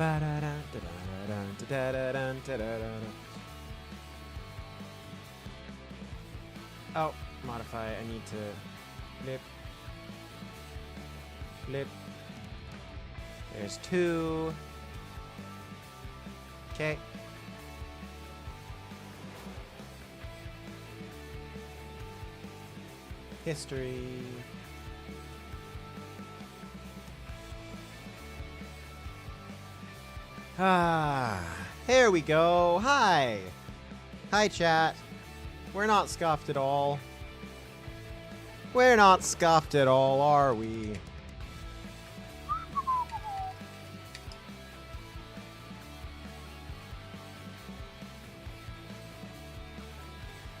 Oh, modify. I need to flip. Flip. There's 2. Okay. History. Here we go. Hi. Hi, chat. We're not scuffed at all. We're not scuffed at all, are we?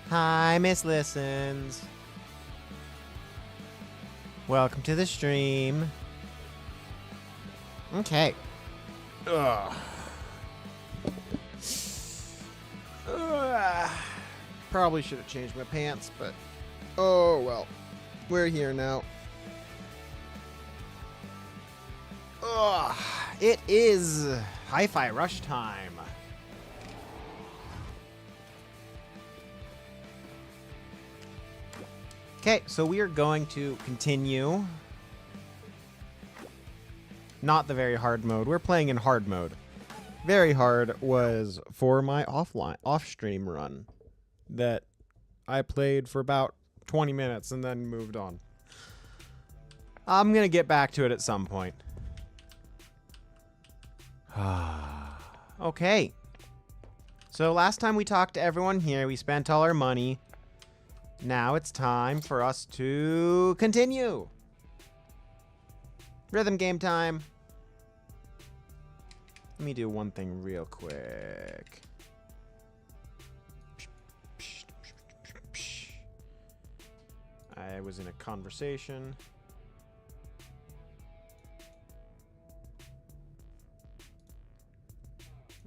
Hi, Miss Listens. Welcome to the stream. Okay. Ugh. Probably should have changed my pants, but oh well. We're here now. Ugh. It is Hi-Fi Rush time. Okay, so we are going to continue. Not the very hard mode. We're playing in hard mode. Very hard was for my off-stream run that I played for about 20 minutes and then moved on. I'm going to get back to it at some point. Okay. So last time we talked to everyone here, we spent all our money. Now it's time for us to continue. Rhythm game time. Let me do one thing real quick. I was in a conversation.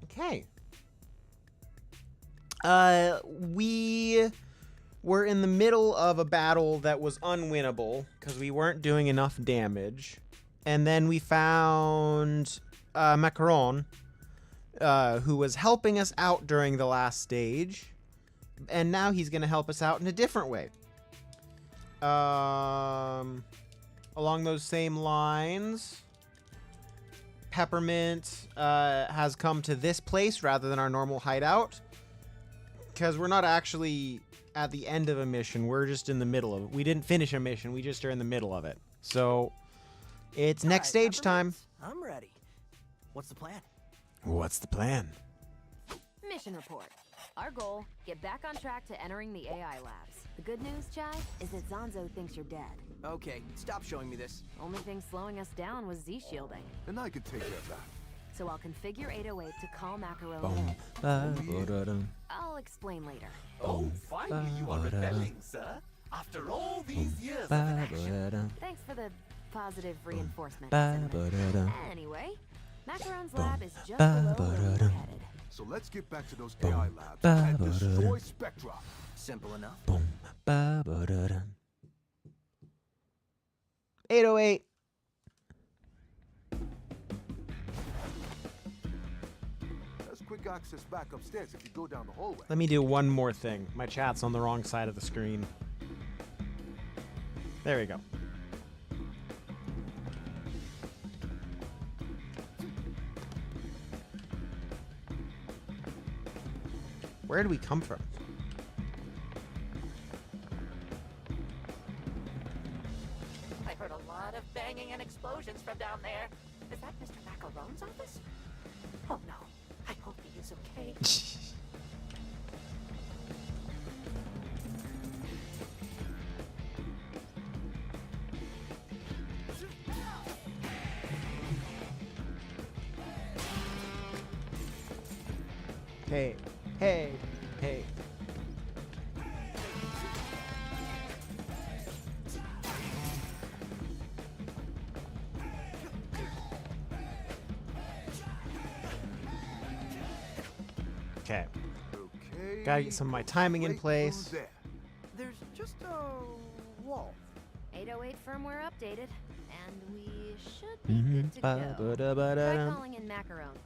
Okay. We were in the middle of a battle that was unwinnable because we weren't doing enough damage. And then we found Macaron, who was helping us out during the last stage. And now he's going to help us out in a different way. Along those same lines, Peppermint has come to this place rather than our normal hideout. Because we're not actually at the end of a mission. We're just in the middle of it. We didn't finish a mission. We just are in the middle of it. So it's next stage time. I'm ready. What's the plan? What's the plan? Mission report. Our goal, get back on track to entering the AI labs. The good news, Chai, is that Zonzo thinks you're dead. Okay, stop showing me this. Only thing slowing us down was Z-shielding. And I can take care of that. So I'll configure 808 to call Macaron Boom. in. I'll explain later. Oh, finally you are rebelling, sir. After all these years of inaction. Thanks for the positive reinforcement. Ba-ba-da-dum. Anyway, Macaron's lab is just below where we're headed. So let's get back to those AI labs and destroy Spectra. Simple enough. Boom. Ba-ba-da-dum. 808. There's quick access back upstairs if you go down the hallway. Let me do one more thing. My chat's on the wrong side of the screen. There we go. Where did we come from? I heard a lot of banging and explosions from down there. Is that Mr. Macaron's office? Oh no, I hope he is okay. Hey, hey, hey. Okay. Okay. Gotta get some of my timing in Right place. through there. There's just a wall. 808 firmware updated, and we should be good to go. Try Ba-da-ba-da-ba-da. calling in Macaron.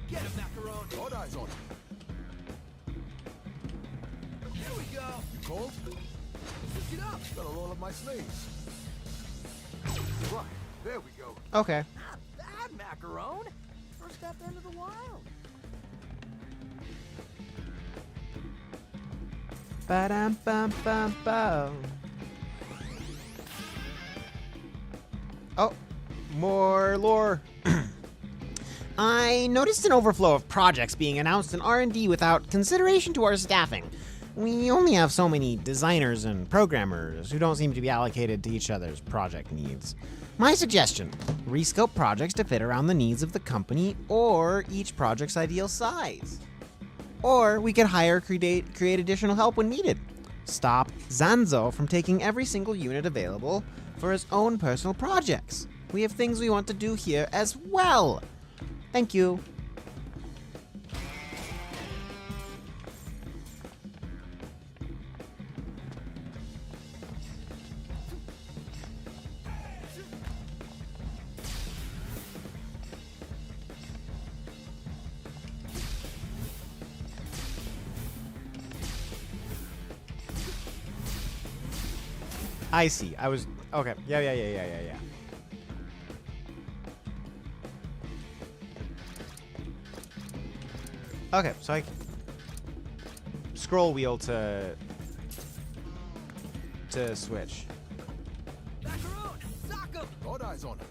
Get him, Macaron. All eyes on him. Here we go. You cold? Switch it up. Gotta roll up my sleeves. Right, there we go. Okay. Not bad, Macaron. First step into the wild. Ba-dum-bum-bum-bum. Oh, more lore. I noticed an overflow of projects being announced in R&D without consideration to our staffing. We only have so many designers and programmers who don't seem to be allocated to each other's project needs. My suggestion, rescope projects to fit around the needs of the company or each project's ideal size. Or we could hire create additional help when needed. Stop Zanzo from taking every single unit available for his own personal projects. We have things we want to do here as well. Thank you. I see. I was okay. Yeah. Okay, so I scroll wheel to switch. Macaron, sock him. All eyes on him.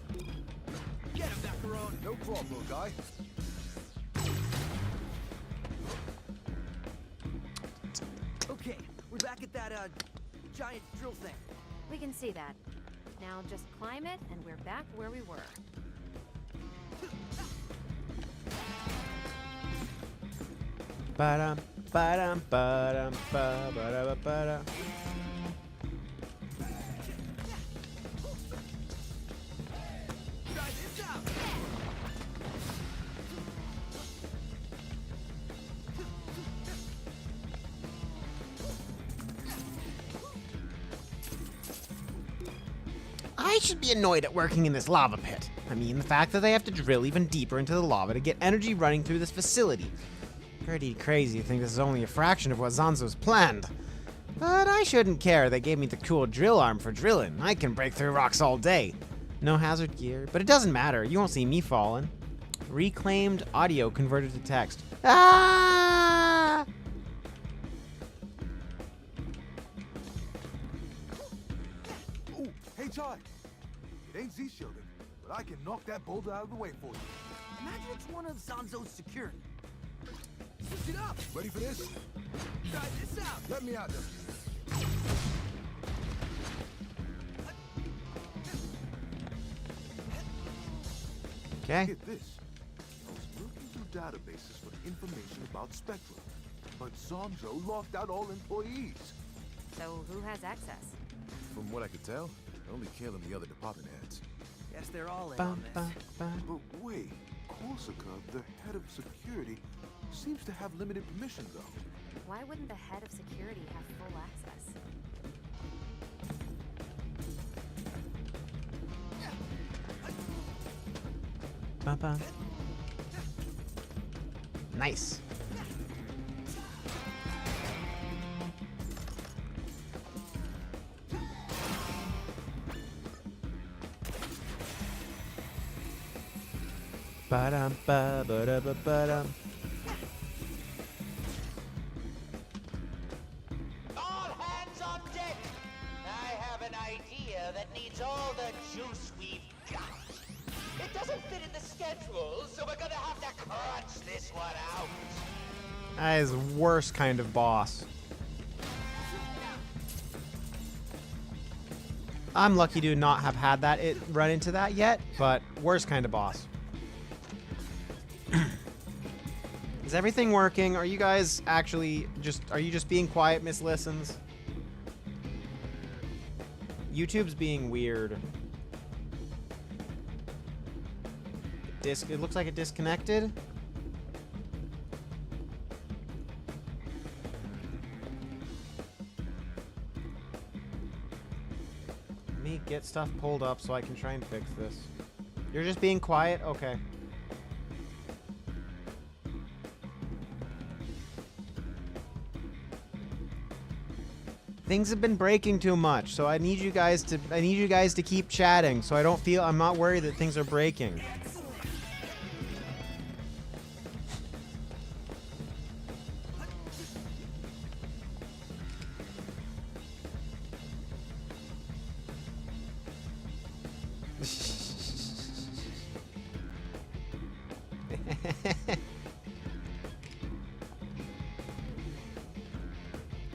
Get him, Macaron. No problem, little guy. Okay, we're back at that giant drill thing. We can see that. Now just climb it, and we're back where we were. Ba-dum, ba-dum, ba-dum, ba-ba-da-ba-ba-da. Try this out. I should be annoyed at working in this lava pit. I mean, the fact that they have to drill even deeper into the lava to get energy running through this facility. Pretty crazy to think this is only a fraction of what Zanzo's planned. But I shouldn't care. They gave me the cool drill arm for drilling. I can break through rocks all day. No hazard gear, but it doesn't matter. You won't see me falling. Reclaimed audio converted to text. Ah! Ooh, hey, Ty. It ain't Z-shielding, but I can knock that boulder out of the way for you. Imagine it's one of Zanzo's security. Switch it up. Ready for this? Try this out. Let me out there. Okay. Get this. I was looking through databases for information about Spectrum, but Zanzo locked out all employees. So who has access? From what I could tell, only Kale and the other department heads. Guess they're all in Bum, on this. bum, bum. But wait, Corsica, the head of security, seems to have limited permission, though. Why wouldn't the head of security have full access? Bum, bum. Nice. Ba-dum, ba-ba-da-ba-ba-dum. All hands on deck! I have an idea that needs all the juice we've got. It doesn't fit in the schedule, so we're gonna have to crunch this one out. That is worst kind of boss. I'm lucky to not have had run into that yet, but worst kind of boss. Is everything working? Are you guys actually are you just being quiet, Miss Listens? YouTube's being weird. It looks like it disconnected. get stuff pulled up so I can try and fix this. You're just being quiet? Okay. Things have been breaking too much, so I need you guys to keep chatting so I'm not worried that things are breaking.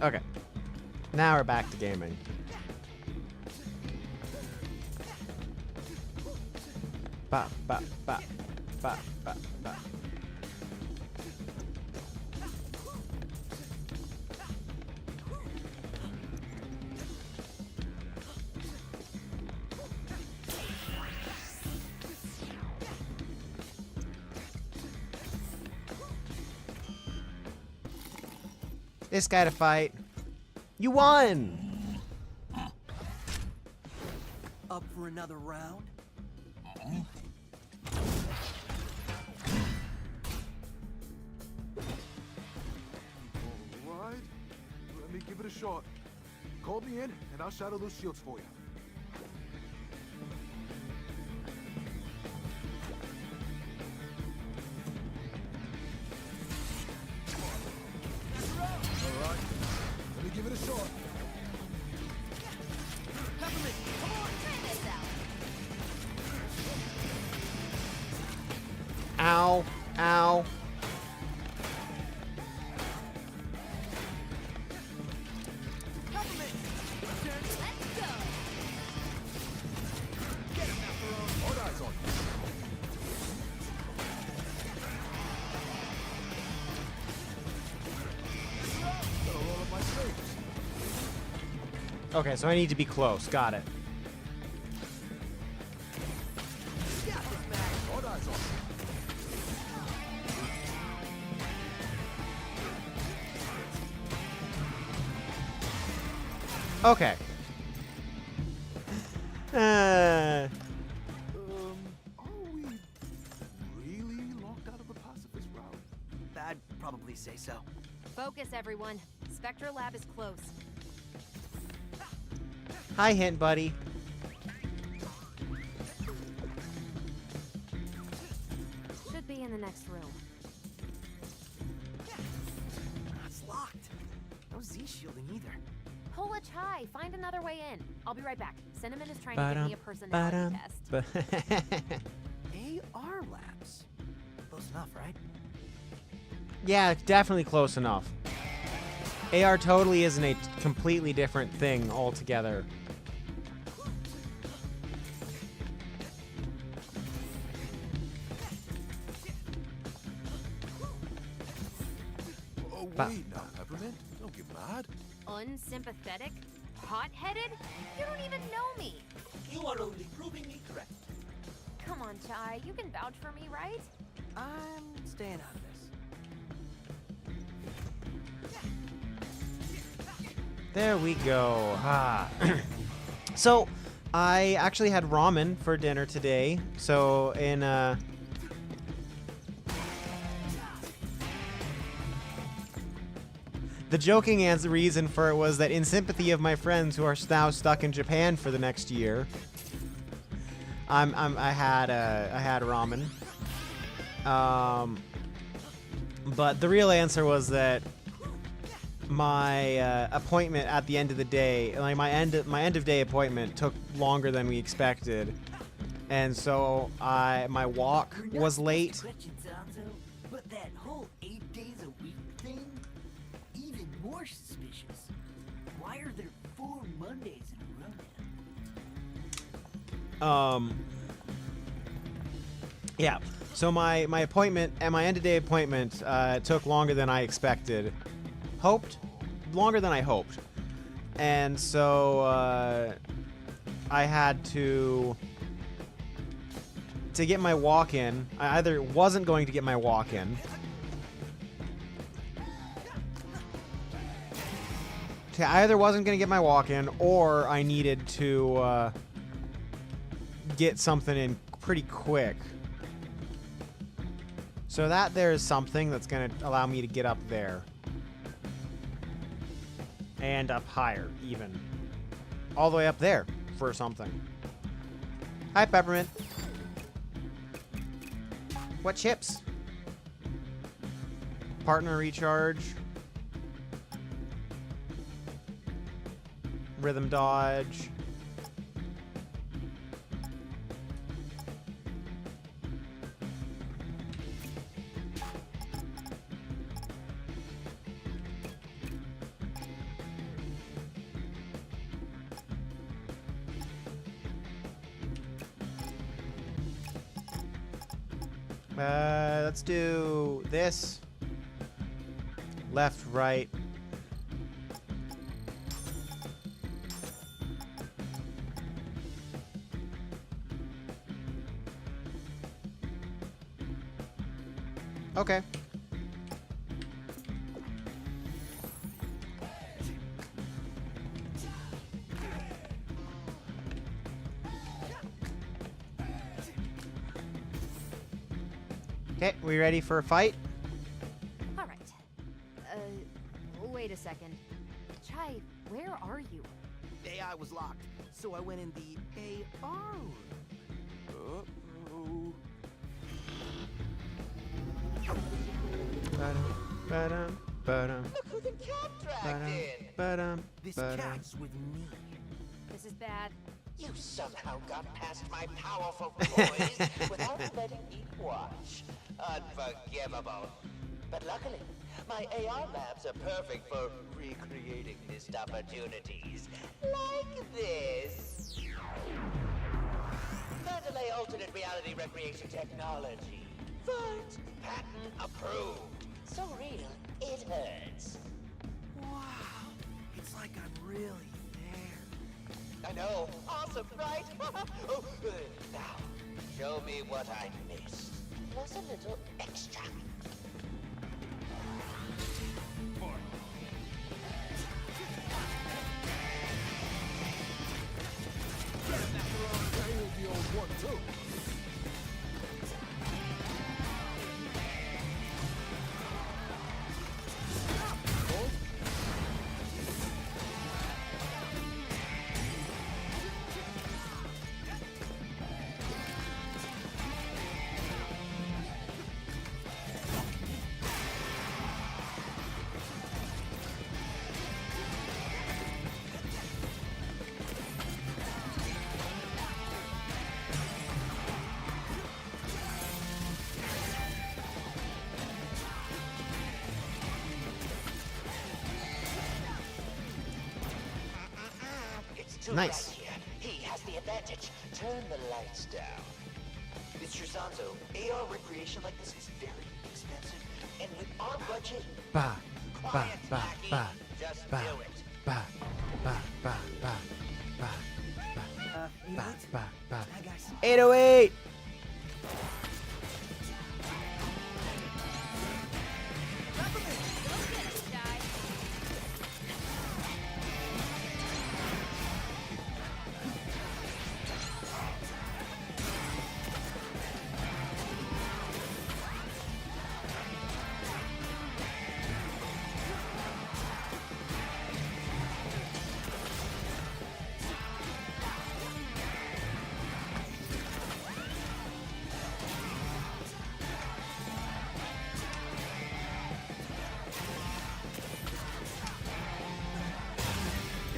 Okay. Now we're back to gaming. Ba ba ba ba ba ba. This guy to fight. You won! Up for another round? Alright. Let me give it a shot. Call me in, and I'll shadow those shields for you. Alright. Let me give it a shot. Peppermint, come on! Try this out. Ow. Ow. Peppermint! Let's go. Get him, Macaron! All eyes on you. Gotta roll up my sleeves. Okay, so I need to be close. Got it. You got this, Mac! All eyes on you. Okay. Are we really locked out of the pacifist route? I'd probably say so. Focus, everyone. Spectra Lab is close. Hi, Hint Buddy. Should be in the next room. It's locked. No Z shielding either. Pull a chai. Find another way in. I'll be right back. Cinnamon is trying to give me a personality test. AR labs. Close enough, right? Yeah, definitely close enough. AR totally isn't a completely different thing altogether. Oh, Ba- wait now, Peppermint. Don't get mad. Unsympathetic? Hot-headed? You don't even know me. You are only proving me correct. Come on, Chai. You can vouch for me, right? I'm staying out of this. There we go. Ah. So, I actually had ramen for dinner today. So, in the joking reason for it was that in sympathy of my friends who are now stuck in Japan for the next year, I had ramen. But the real answer was that my appointment at the end of the day, like my end of day appointment, took longer than we expected, and so my walk was late. But that whole 8 days a week thing, even more suspicious. Why are there 4 Mondays in a row now? Yeah. So my appointment and my end of day appointment took longer than I expected. Longer than I hoped. And so I had to get my walk in. I either wasn't going to get my walk in. I either wasn't going to get my walk in, or I needed to get something in pretty quick. So that there is something that's going to allow me to get up there. And up higher, even. All the way up there for something. Hi, Peppermint. What chips? Partner recharge. Rhythm dodge. Let's do this. Left, right. Okay. Okay, we ready for a fight? All right. Wait a second. Chai, where are you? AI was locked, so I went in the AR room. Uh-oh. Ba-dum, ba-dum, Look who the cat dragged ba-dum, in. ba-dum, This ba-dum. cat's with me. This is bad. You somehow got past my powerful boys without letting me watch. Unforgivable. But luckily, my AR labs are perfect for recreating missed opportunities. Like this. Mandalay alternate reality recreation technology. But patent approved. So real, it hurts. Wow, it's like I'm really there. I know. Awesome, right? Oh, now, show me what I missed. Plus a little extra. The old one, too. It's too Nice. bright here. He has the advantage. Turn the lights down. Mr. Sanzo, AR recreation like this is very expensive, and with our budget, Ba, ba, quiet, ba, Mackie. ba, Just ba, do it. ba, ba, ba, ba, ba, ba, 88? ba, ba. I got some. 808!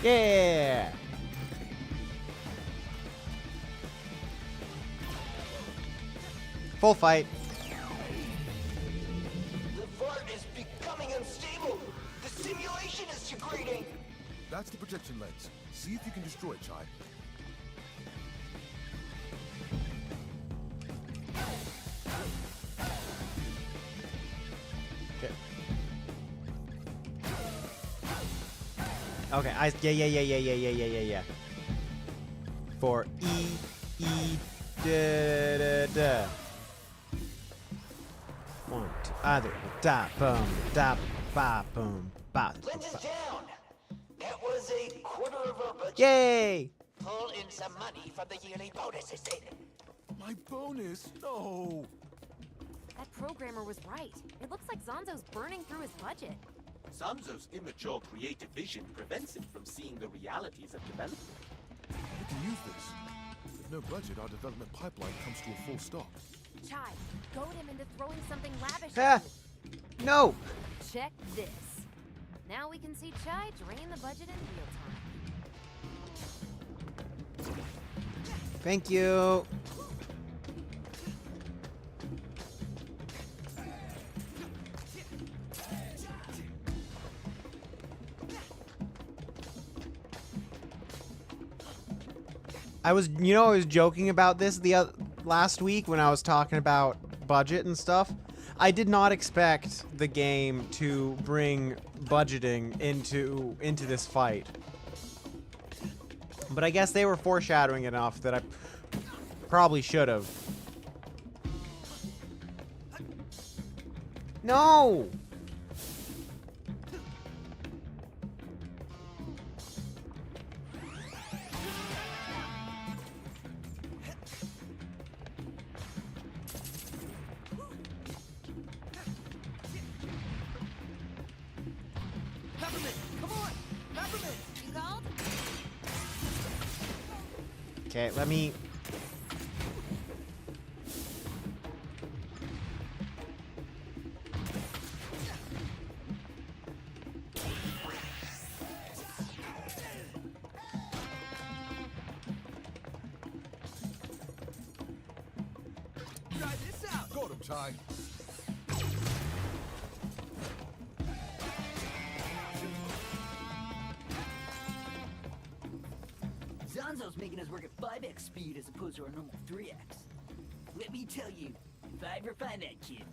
Yeah! Full fight. The fort is becoming unstable. The simulation is degrading. That's the projection lens. See if you can destroy it, Chai. Okay, yeah. For da. One, two, other, da, boom, da, ba, boom, ba. Lens is down. That was a quarter of our budget. Yay! pull in some money from the yearly bonuses. My bonus? No. That programmer was right. It looks like Zonzo's burning through his budget. Sanzo's immature creative vision prevents him from seeing the realities of development. We can use this. With no budget, our development pipeline comes to a full stop. Chai, goad him into throwing something lavish Ah, at you. no. Check this. Now we can see Chai drain the budget in real time. Thank you. I was joking about this last week when I was talking about budget and stuff. I did not expect the game to bring budgeting into this fight. But I guess they were foreshadowing enough that I probably should have. No! Peppermint, come on! Peppermint! You called? Okay, let me... Try this out! Got him, Chai. Zonzo's making us work at 5x speed as opposed to our normal 3x. Let me tell you, 5 refined that kid.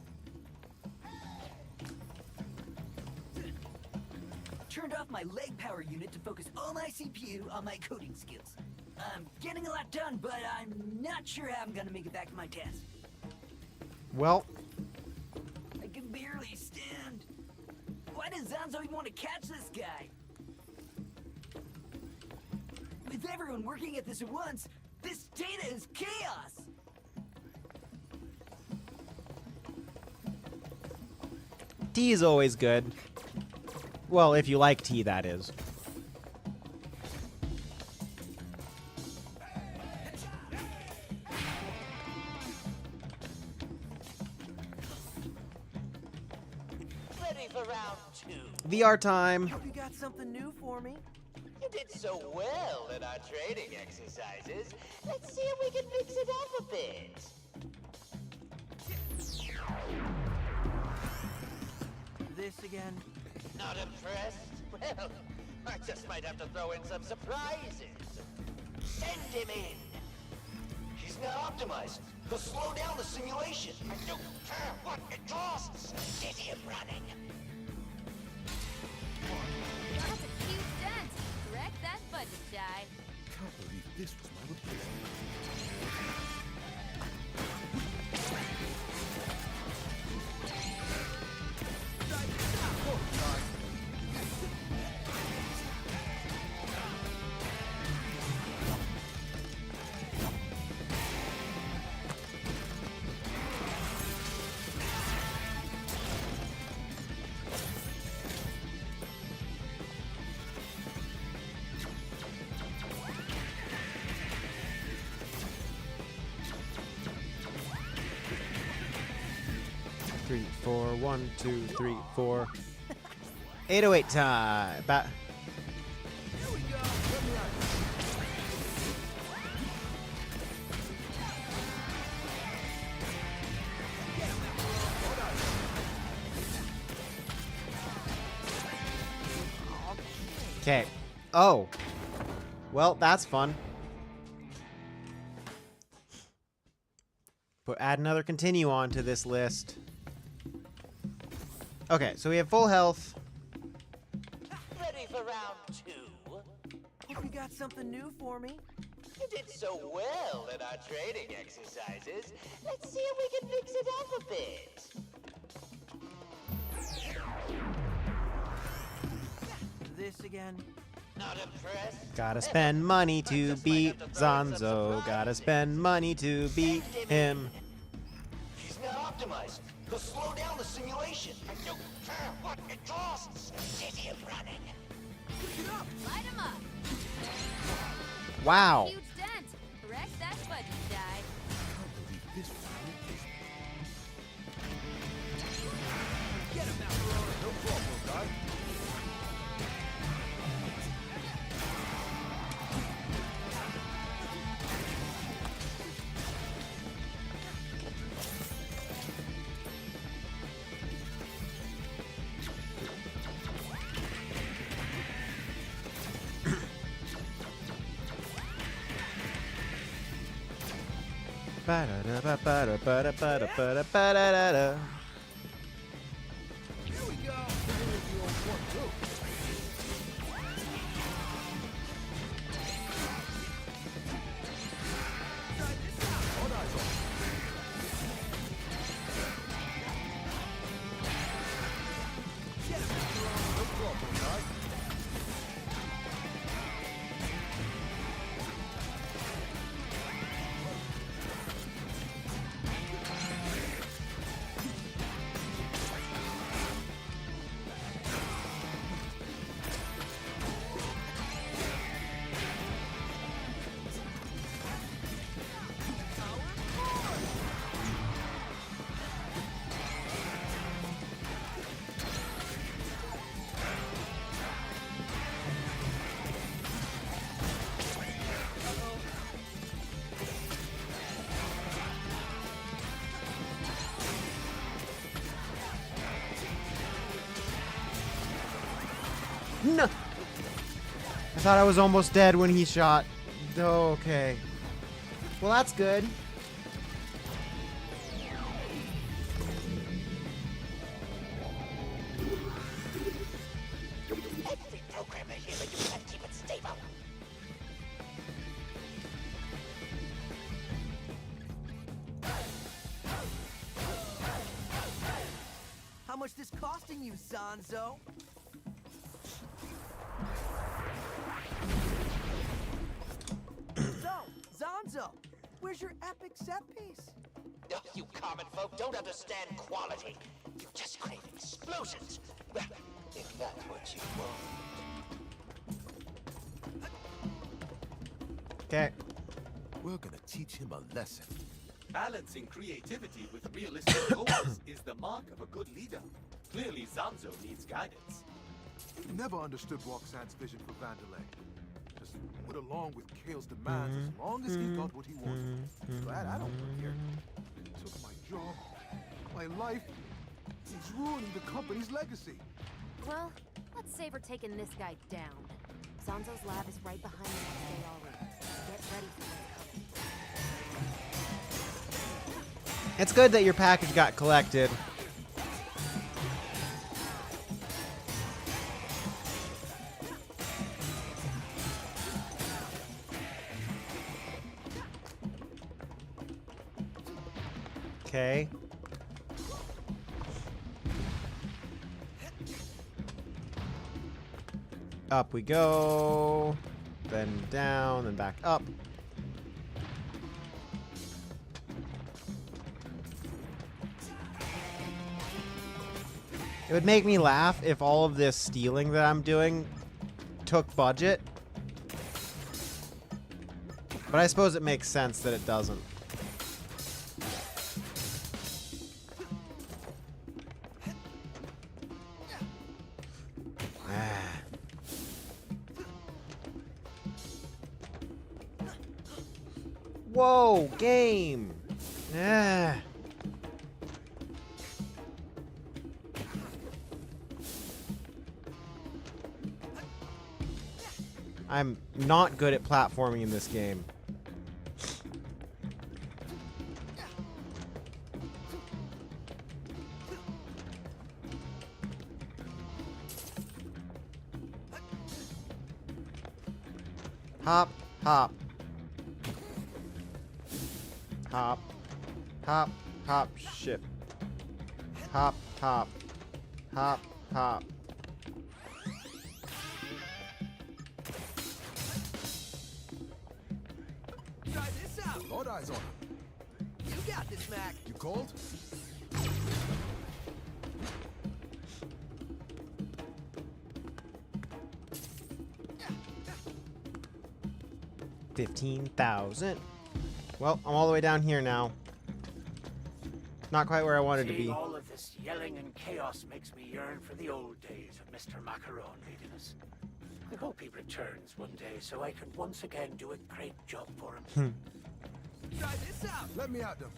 Turned off my leg power unit to focus all my CPU on my coding skills. I'm getting a lot done, but I'm not sure how I'm gonna make it back to my task. Well, I can barely stand. Why does Zonzo even want to catch this guy? With everyone working at this at once, this data is chaos! tea is always good. Well, if you like tea, that is. Ready for round 2. VR time. Hope you got something new for me. You did so well in our training exercises. Let's see if we can mix it up a bit. This again? Not impressed? Well, I just might have to throw in some surprises. Send him in. He's not optimized. He'll slow down the simulation. I don't care what it costs. Get him running. That's a cute dent. Correct that budget, Chai. Can't believe this was my replacement. Three, four, 1, 2, 3, 4. 808 time. Okay. Oh. Well, that's fun. Add another continue on to this list. Okay, so we have full health. Ready for round 2. Hope you got something new for me. You did so well in our training exercises. Let's see if we can mix it up a bit. This again? Not impressed? Gotta spend money to beat Zanzo. Gotta spend money to beat him. He's not optimized. He'll slow down the simulation. I don't care what it costs. Get him running. Light 'em up. Wow. Huge dent. Correct that budget die. This fool is Get him, Macaron. No problem, guy. Ba-da-da-ba-ba-da-ba-da-ba-da-ba-da-da. Here we go. Here's the old one, too. Try this out. All eyes on. Get him, Macaron. No problem, guy. No. I thought I was almost dead when he shot. Okay. Well, that's good. Every programmer here, but you can't keep it stable. How much this costing you, Zanzo? Zanzo, where's your epic set piece? Oh, you common folk don't understand quality. You just crave explosions. Well, if that's what you want. Okay. We're gonna teach him a lesson. Balancing creativity with realistic goals is the mark of a good leader. Clearly, Zanzo needs guidance. Never understood Roxanne's vision for Vandelay. Just went along with Kale's demands as long as he got what he wanted. Glad I don't work here. He took my job, my life. He's ruining the company's legacy. Well, let's savor taking this guy down. Zanzo's lab is right behind the next AR room. Get ready for what's coming. It's good that your package got collected. Okay. Up we go. Then down, then back up. It would make me laugh if all of this stealing that I'm doing took budget. But I suppose it makes sense that it doesn't. Whoa, game. I'm not good at platforming in this game. Hop, hop. Hop, hop, hop, ship. Hop, hop, hop, hop. Lord eyes on him. You got this, Mac. You called? $15,000. Well, I'm all the way down here now. Not quite where I wanted to be. Seeing all of this yelling and chaos makes me yearn for the old days of Mr. Macaron leading us. I hope he returns one day so I can once again do a great job for him. Try this out. Let me at them.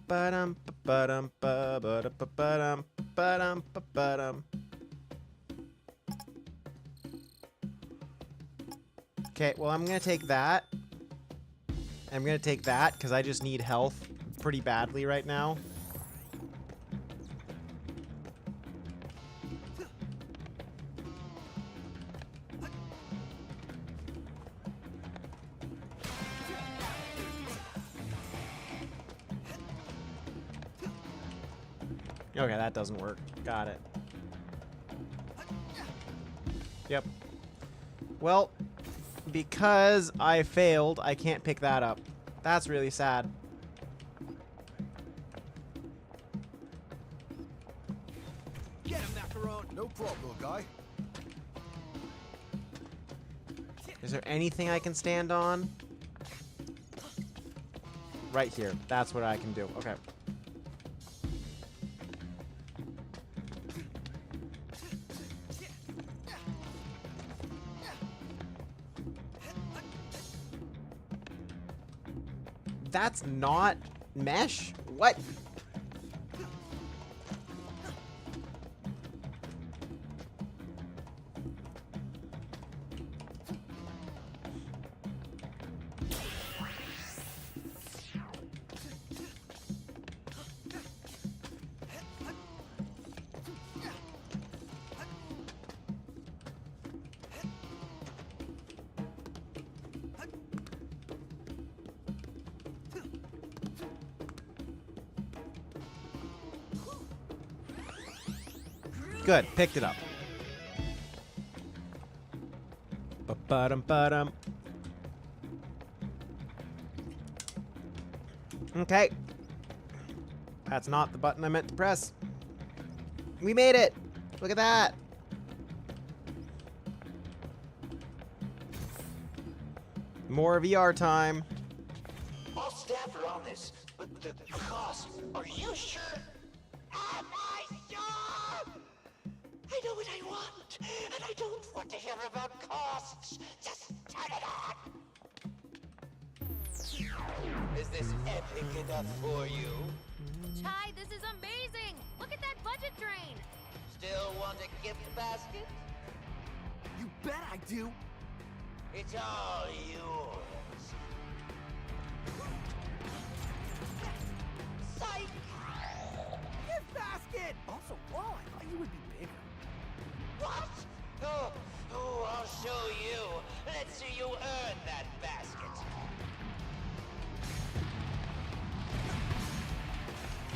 Ba-ba-dum, ba-ba-dum, ba-ba-da, ba-ba-dum, ba-ba-dum, ba-ba-dum. Okay, well, I'm gonna take that. I'm gonna take that because I just need health pretty badly right now. Okay, that doesn't work. Got it. Yep. Well, because I failed, I can't pick that up. That's really sad. Get him, Macaron. No problem, little guy. Is there anything I can stand on? Right here. That's what I can do. Okay. That's not mesh? What? Good, picked it up. Ba-ba-dum-ba-dum. Okay. That's not the button I meant to press. We made it! Look at that! More VR time. All staff are on this, but the cost, are you sure? Am I sure? I know what I want, and I don't want to hear about costs. Just turn it on. Is this epic enough for you? Chai, this is amazing! Look at that budget drain! Still want a gift basket? You bet I do. It's all yours. Psych! Gift basket! Also, whoa, I thought you would be bigger. What? Oh, I'll show you. Let's see you earn that basket.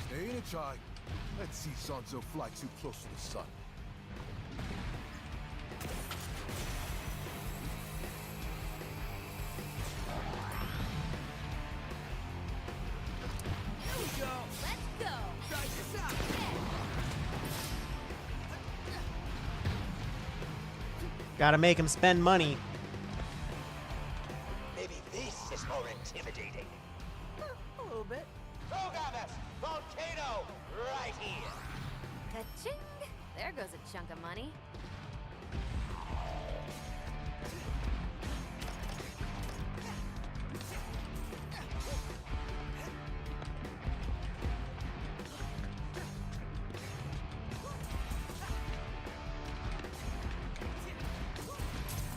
Stay in it, Chai. Let's see Sanzo fly too close to the sun. Here we go. Let's go! Try this out. Gotta make him spend money. Maybe this is more intimidating. A little bit. Programmers, volcano, right here. Ka-ching! There goes a chunk of money.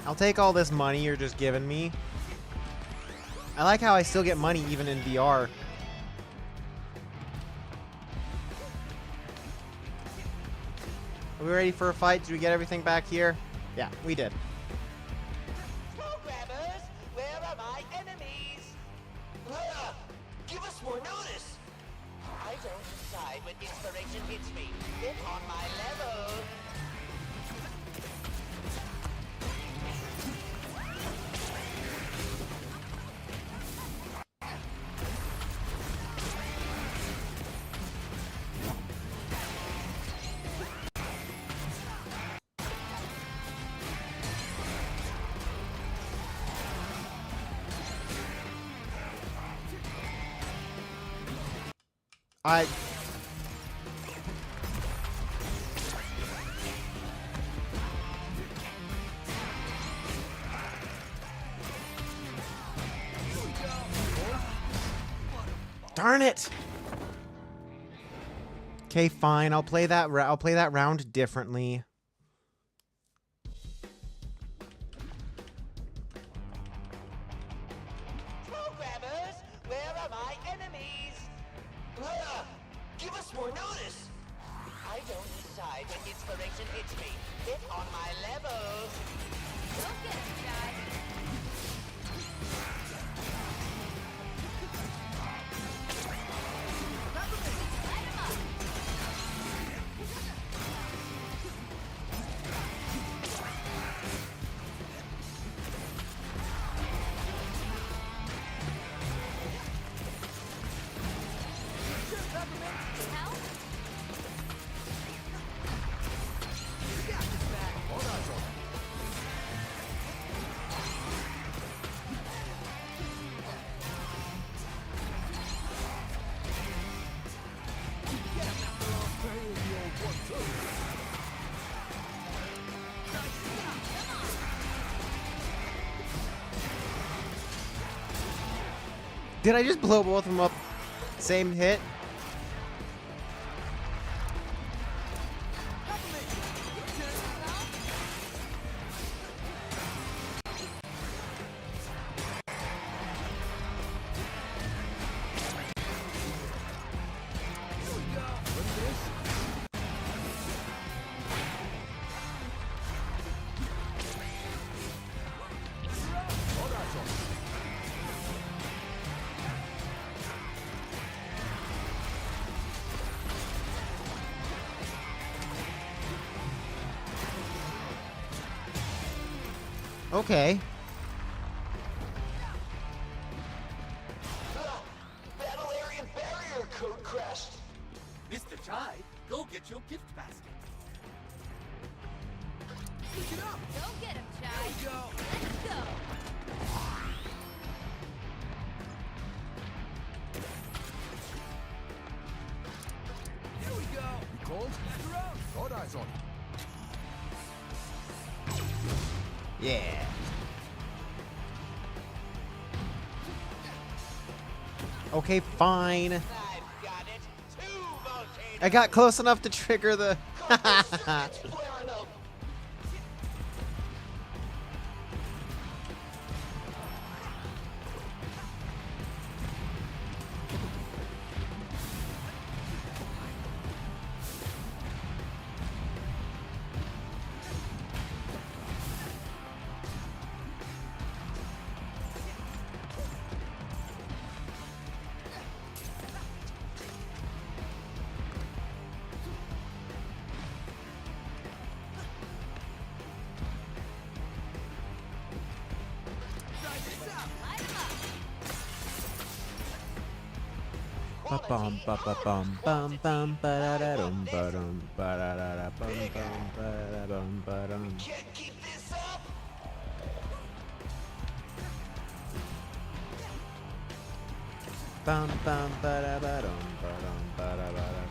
I'll take all this money you're just giving me. I like how I still get money even in VR. Are we ready for a fight? Did we get everything back here? Yeah, we did. Give us more notice! I don't decide when inspiration hits me. Get on my level! I... Darn it! Okay, fine. I'll play that. I'll play that round differently. Programmers, where are my enemies? Give us more notice! I don't decide when inspiration hits me. Get on my level! Don't get him, guy. Did I just blow both of them up? Same hit? Okay. Battle area barrier code crashed! Mr. Chai, go get your gift basket. Go get him, Chai. Let's go. Here we go. You called? Got eyes on. Yeah. Okay, fine. I've got it. 2 volcanoes! I got close enough to trigger the... It's flaring up! Ba-bum, ba-ba-bum, bum, bum, ba-da-da-dum, ba-dum, ba-da-da-da, bum, bum, ba-da-da-bum, ba-dum. Can't keep this up! Bum, bum, ba-da-ba-dum, ba-dum, ba-da-ba-da.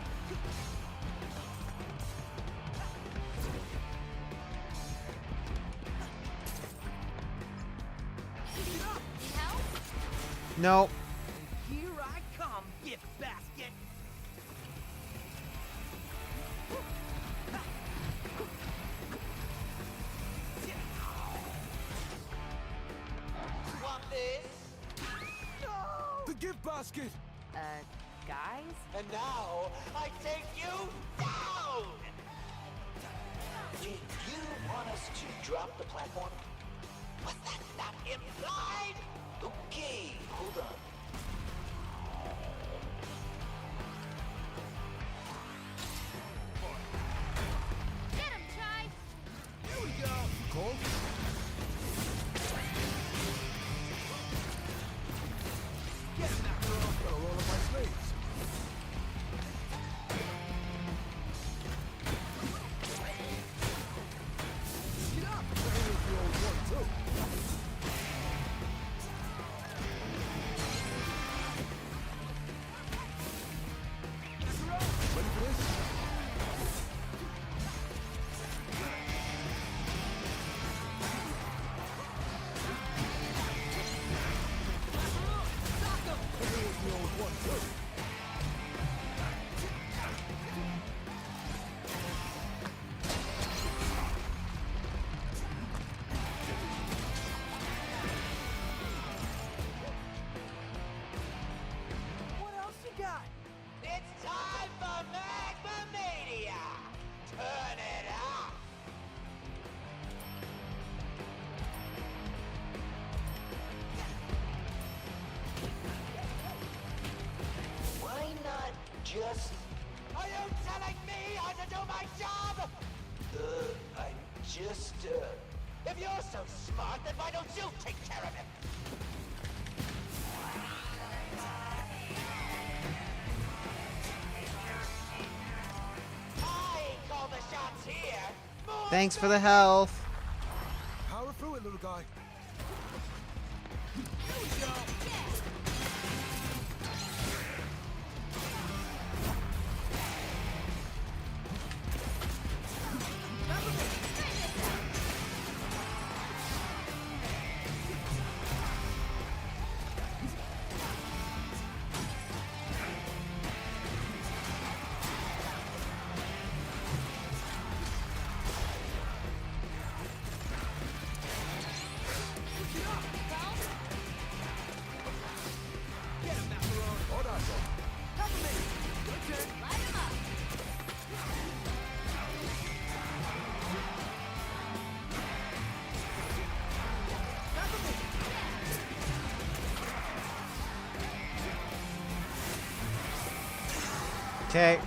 Need help? No. Here I come, gift basket. Want this? The gift basket! Guys? And now, I take you down! Did you want us to drop the platform? Was that not implied? Okay, hold on. just... Are you telling me how to do my job? I'm just, If you're so smart, then why don't you take care of him? I call the shots here. More Thanks for the health. Power through it, little guy. Okay.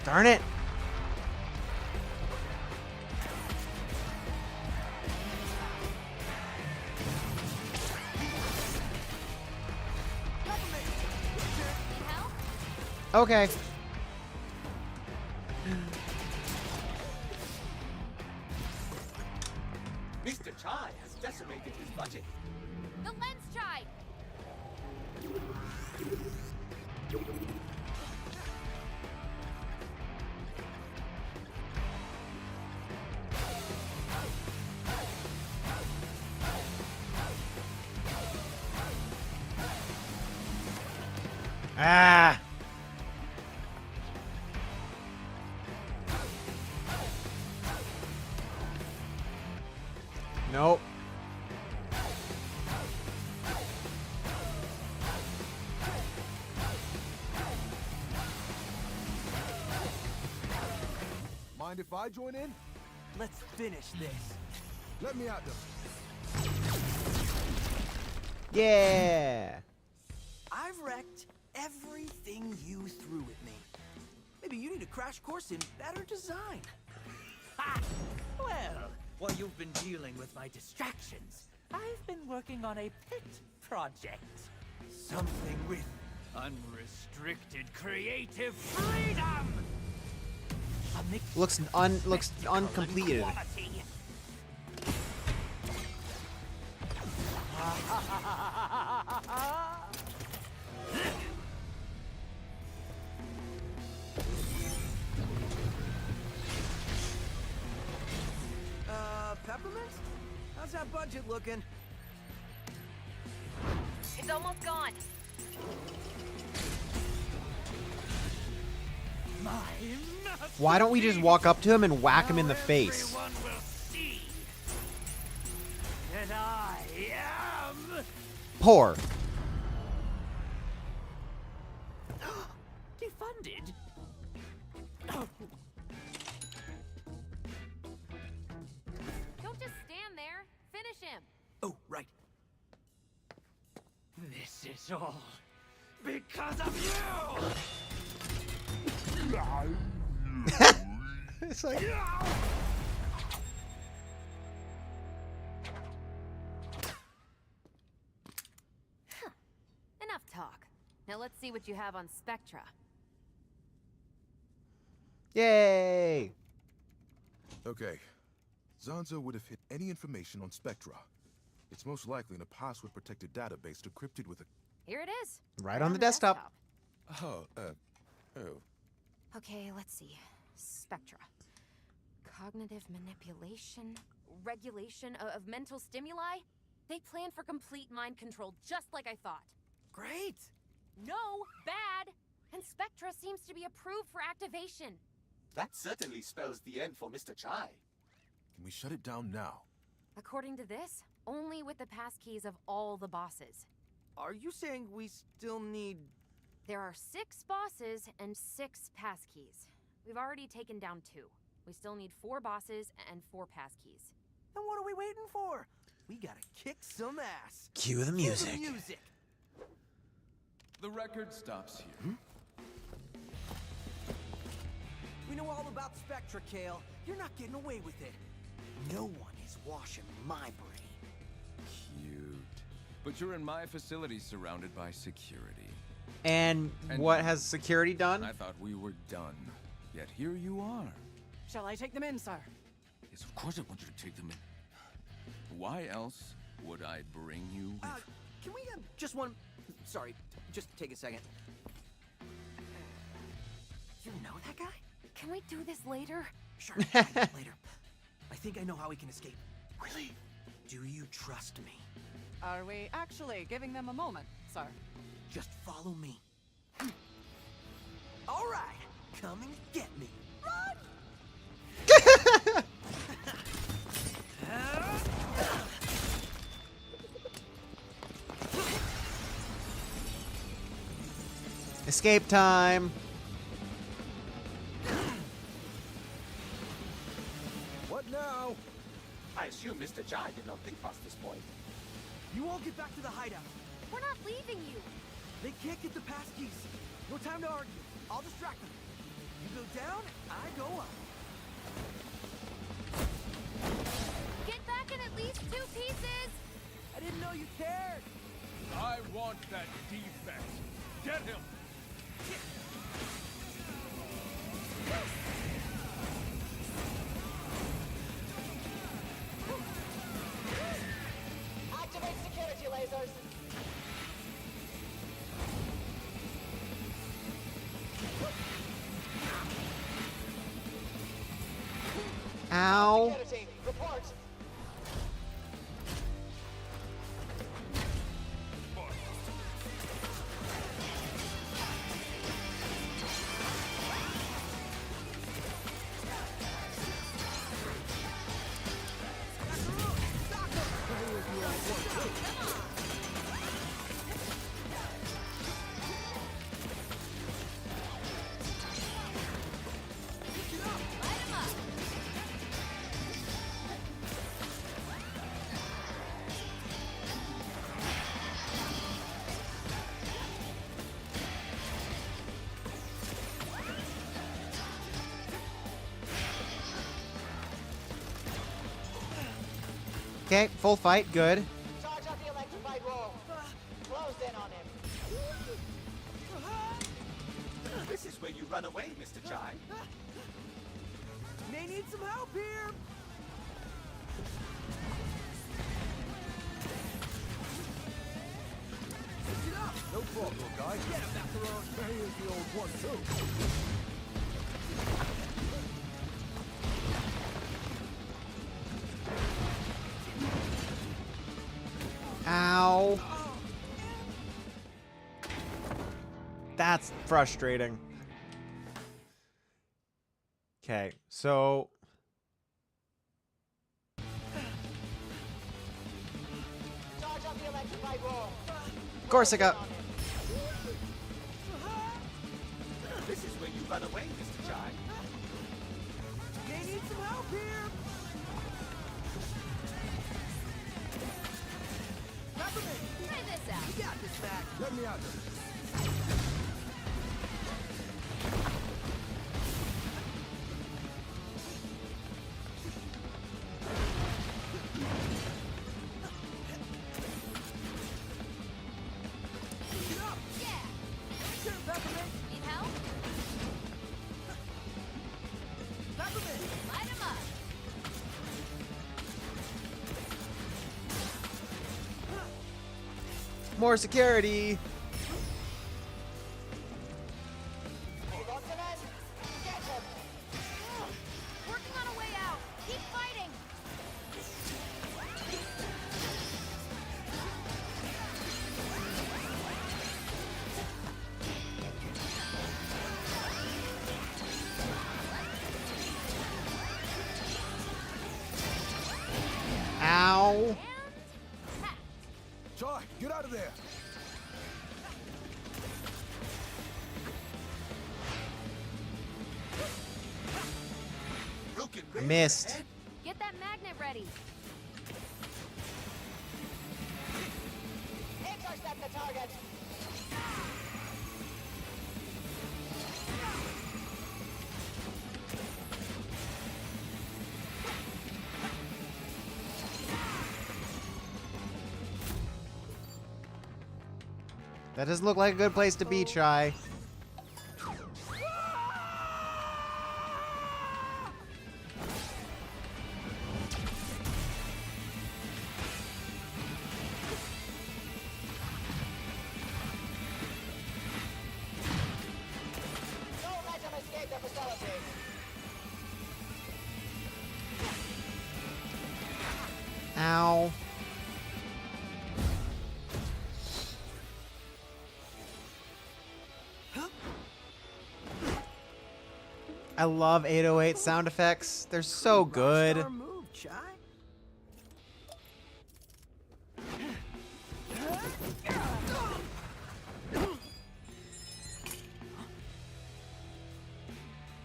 Darn it. Okay. Mr. Chai has decimated his budget. The lens chai! Ah. Nope. Mind if I join in? Let's finish this. Let me at them. Yeah. I've wrecked everything you threw at me. Maybe you need a crash course in better design. Ha! Well, while you've been dealing with my distractions, I've been working on a pet project. Something with unrestricted creative freedom! A mix Looks uncompleted. quality. Peppermint? How's that budget looking? It's almost gone. Why don't we just walk up to him and whack him in the face? Everyone will see that I am Poor. defunded. Don't just stand there. Finish him. Oh, right. This is all because of you. It's like Enough talk. Now let's see what you have on Spectra. yay. Okay. Zanzo would have hit any information on Spectra. It's most likely in a password-protected database decrypted with a... Here it is. Right on the desktop. Oh. Okay, let's see. Spectra. Cognitive manipulation, regulation of mental stimuli. They plan for complete mind control, just like I thought. Great. No, bad. And Spectra seems to be approved for activation. That certainly spells the end for Mr. Chai. Can we shut it down now? According to this, only with the passkeys of all the bosses. Are you saying we still need... There are 6 bosses and 6 passkeys. We've already taken down 2. We still need 4 bosses and 4 passkeys. Then what are we waiting for? We gotta kick some ass. Cue the music. Cue the music. The record stops here. We know all about Spectra, Kale. You're not getting away with it. No one is washing my brain. Cute. But you're in my facility surrounded by security. And what has security done? I thought we were done. Yet here you are. Shall I take them in, sir? Yes, of course I want you to take them in. Why else would I bring you with... Can we just one... Sorry, just take a second. You know that guy? Can we do this later? Sure, later. I think I know how we can escape. Really? Do you trust me? Are we actually giving them a moment, sir? Just follow me. All right, come and get me. Run! Escape time. What now? I assume Mr. Jai did not think past this point. You all get back to the hideout. We're not leaving you. They can't get the passkeys. No time to argue. I'll distract them. You go down, I go up. Get back in at least 2 pieces. I didn't know you cared. I want that defect. Get him! Activate security lasers. Ow. Security, report. Okay, full fight, good. Charge up the electrified roll. Close in on him. This is where you run away, Mr. Jai. May need some help here. Pick it up. No problem, guy. Get him, Macaron. Here's the old one, too. Ow. That's frustrating. Okay, so Charge up the electrified roll. Corsica. This is where you run away, Mr. Jai. May need some help here. Peppermint, Try this out. you got this, Mac. Let me out of this. Pick it up. Yeah. Sure, Peppermint. Need help? Peppermint. Light 'em up. More security. Got the men. Get him. Working on a way out. Keep fighting. Ow. Jai, get out of there. Missed. Get that magnet ready. Intercept the target. That doesn't look like a good place to be, Chai. Don't let them escape the facility. Ow. I love 808 sound effects. They're so good. Rockstar move, Chai.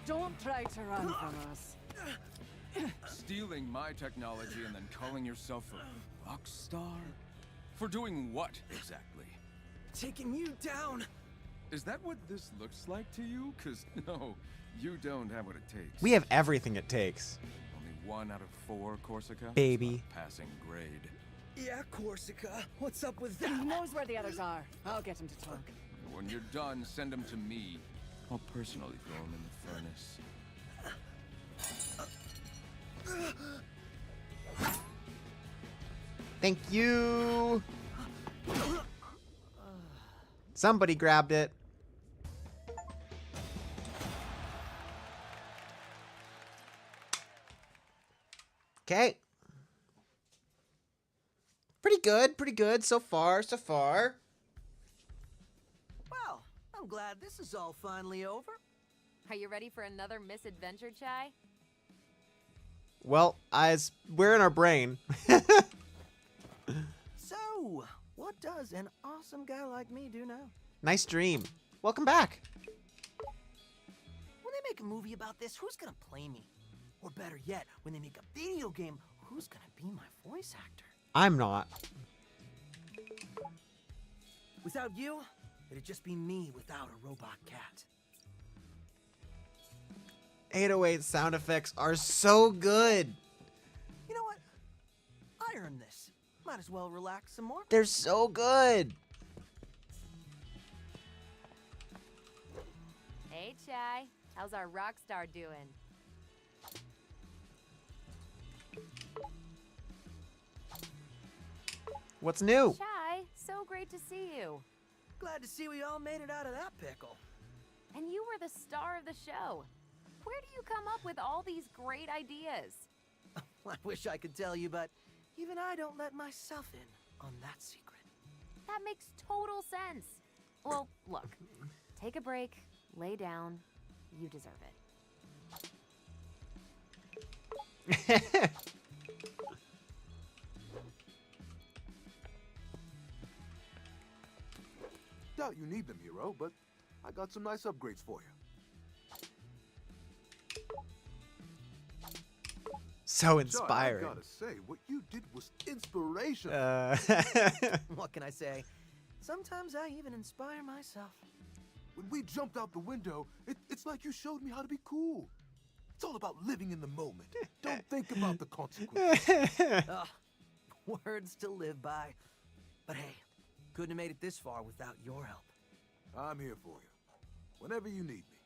Don't try to run from us. Stealing my technology and then calling yourself a rock star? For doing what exactly? Taking you down. Is that what this looks like to you? Cause no, you don't have what it takes. We have everything it takes. Only 1 out of 4, Corsica? Baby. It's not a passing grade. Yeah, Corsica. What's up with He that? knows where the others are. I'll get him to talk. When you're done, send them to me. I'll personally throw them in the furnace. Thank you. Somebody grabbed it. Okay. Pretty good so far, so far. Well, I'm glad this is all finally over. Are you ready for another misadventure, Chai? Well, we're in our brain. So, what does an awesome guy like me do now? Nice dream. Welcome back. When they make a movie about this, who's gonna play me? Or better yet, when they make a video game, who's gonna be my voice actor? I'm not. Without you, it'd just be me without a robot cat. 808 sound effects are so good. You know what? I earned this. Might as well relax some more. They're so good. Hey, Chai. How's our rock star doing? What's new? Chai, so great to see you. Glad to see we all made it out of that pickle. And you were the star of the show. Where do you come up with all these great ideas? I wish I could tell you, but even I don't let myself in on that secret. That makes total sense. Well, look, take a break, lay down. You deserve it. Doubt you need them, hero, but I got some nice upgrades for you. So inspiring. I gotta say, what you did was inspirational. What can I say? Sometimes I even inspire myself. When we jumped out the window, it's like you showed me how to be cool. It's all about living in the moment. Don't think about the consequences. Words to live by. But hey, couldn't have made it this far without your help. I'm here for you. Whenever you need me.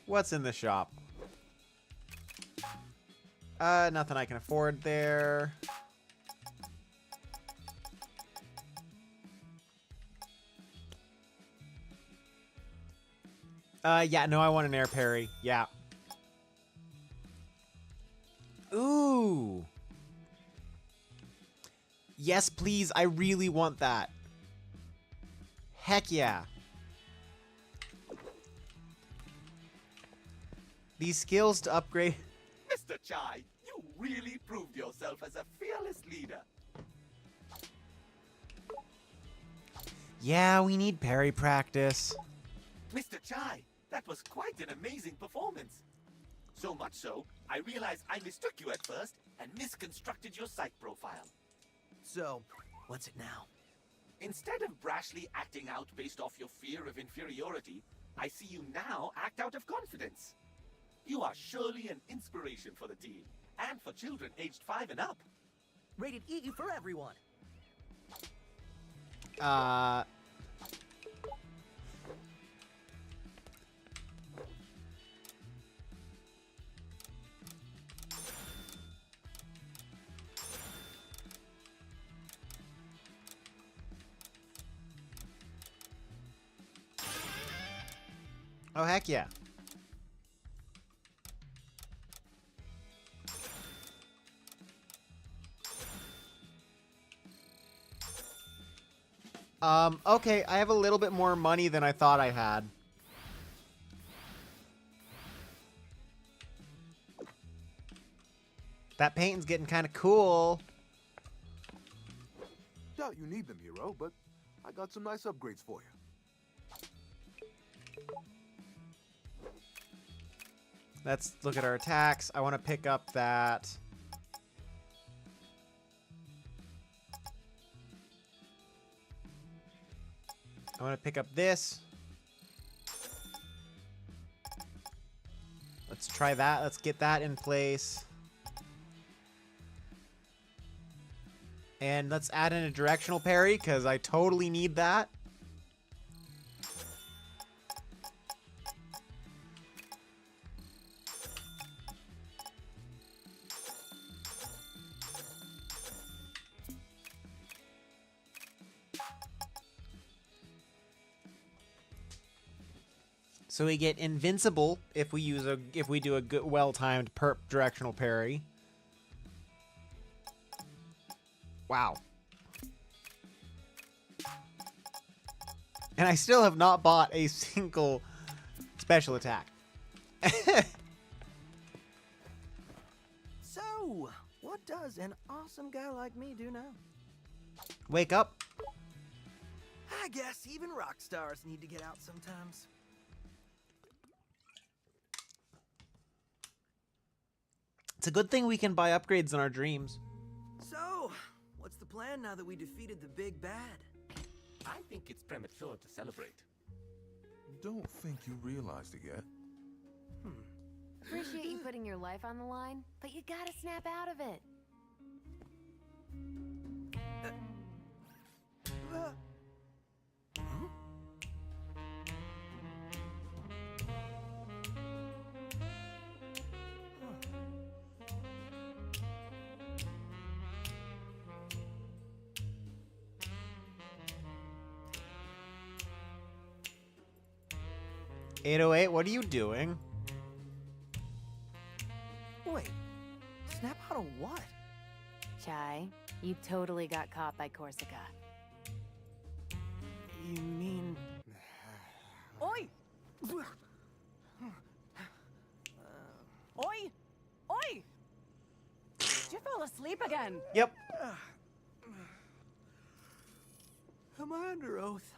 What's in the shop? Nothing I can afford there. Yeah, no, I want an air parry. Yeah. Ooh. Yes, please. I really want that. Heck yeah. These skills to upgrade. Mr. Chai, you really proved yourself as a fearless leader. Yeah, we need parry practice. Mr. Chai, That was quite an amazing performance. So much so, I realized I mistook you at first and misconstructed your psych profile. So, what's it now? Instead of brashly acting out based off your fear of inferiority, I see you now act out of confidence. You are surely an inspiration for the team, and for children aged 5 and up. Rated E for everyone. Oh, heck yeah. Okay, I have a little bit more money than I thought I had. That painting's getting kind of cool. Doubt you need them, hero, but I got some nice upgrades for you. Let's look at our attacks. I want to pick up that. I want to pick up this. Let's try that. Let's get that in place. And let's add in a directional parry, because I totally need that. So we get invincible if we do a good, well-timed perp directional parry. Wow. And I still have not bought a single special attack. So, what does an awesome guy like me do now? Wake up. I guess even rock stars need to get out sometimes. It's a good thing we can buy upgrades in our dreams. So, what's the plan now that we defeated the big bad? I think it's premature to celebrate. Don't think you realized it yet. Appreciate you putting your life on the line, but you gotta snap out of it. $808, what are you doing? Wait, snap out of what? Chai, you totally got caught by Corsica. You mean... Oi! Oi! Oi! Did you fall asleep again? Yep. Am I under oath?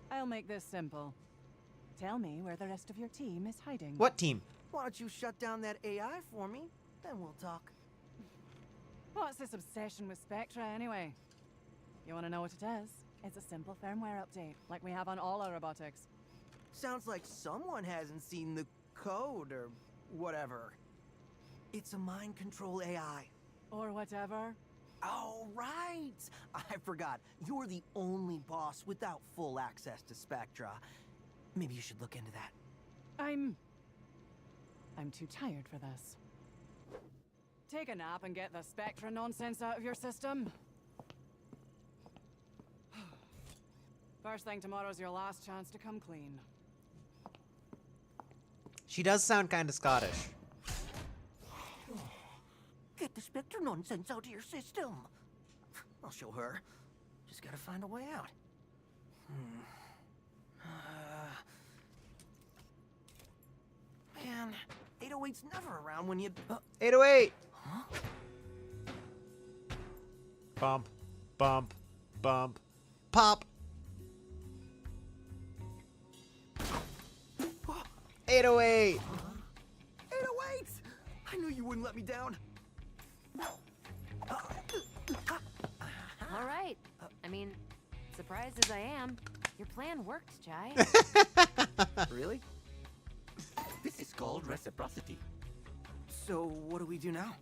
I'll make this simple. Tell me where the rest of your team is hiding. What team? Why don't you shut down that AI for me? Then we'll talk. What's this obsession with Spectra anyway? You want to know what it is? It's a simple firmware update, like we have on all our robotics. Sounds like someone hasn't seen the code or whatever. It's a mind control AI. Or whatever. Oh, right! I forgot. You're the only boss without full access to Spectra. Maybe you should look into that. I'm too tired for this. Take a nap and get the Spectra nonsense out of your system. First thing tomorrow's your last chance to come clean. She does sound kind of Scottish. Get the Spectre nonsense out of your system. I'll show her. Just gotta find a way out. Man, 808's never around when you... 808! Huh? Bump, bump, bump, pop! 808. 808! I knew you wouldn't let me down. All right. I mean, surprised as I am, your plan worked, Jai. Really? This is called reciprocity. So, what do we do now?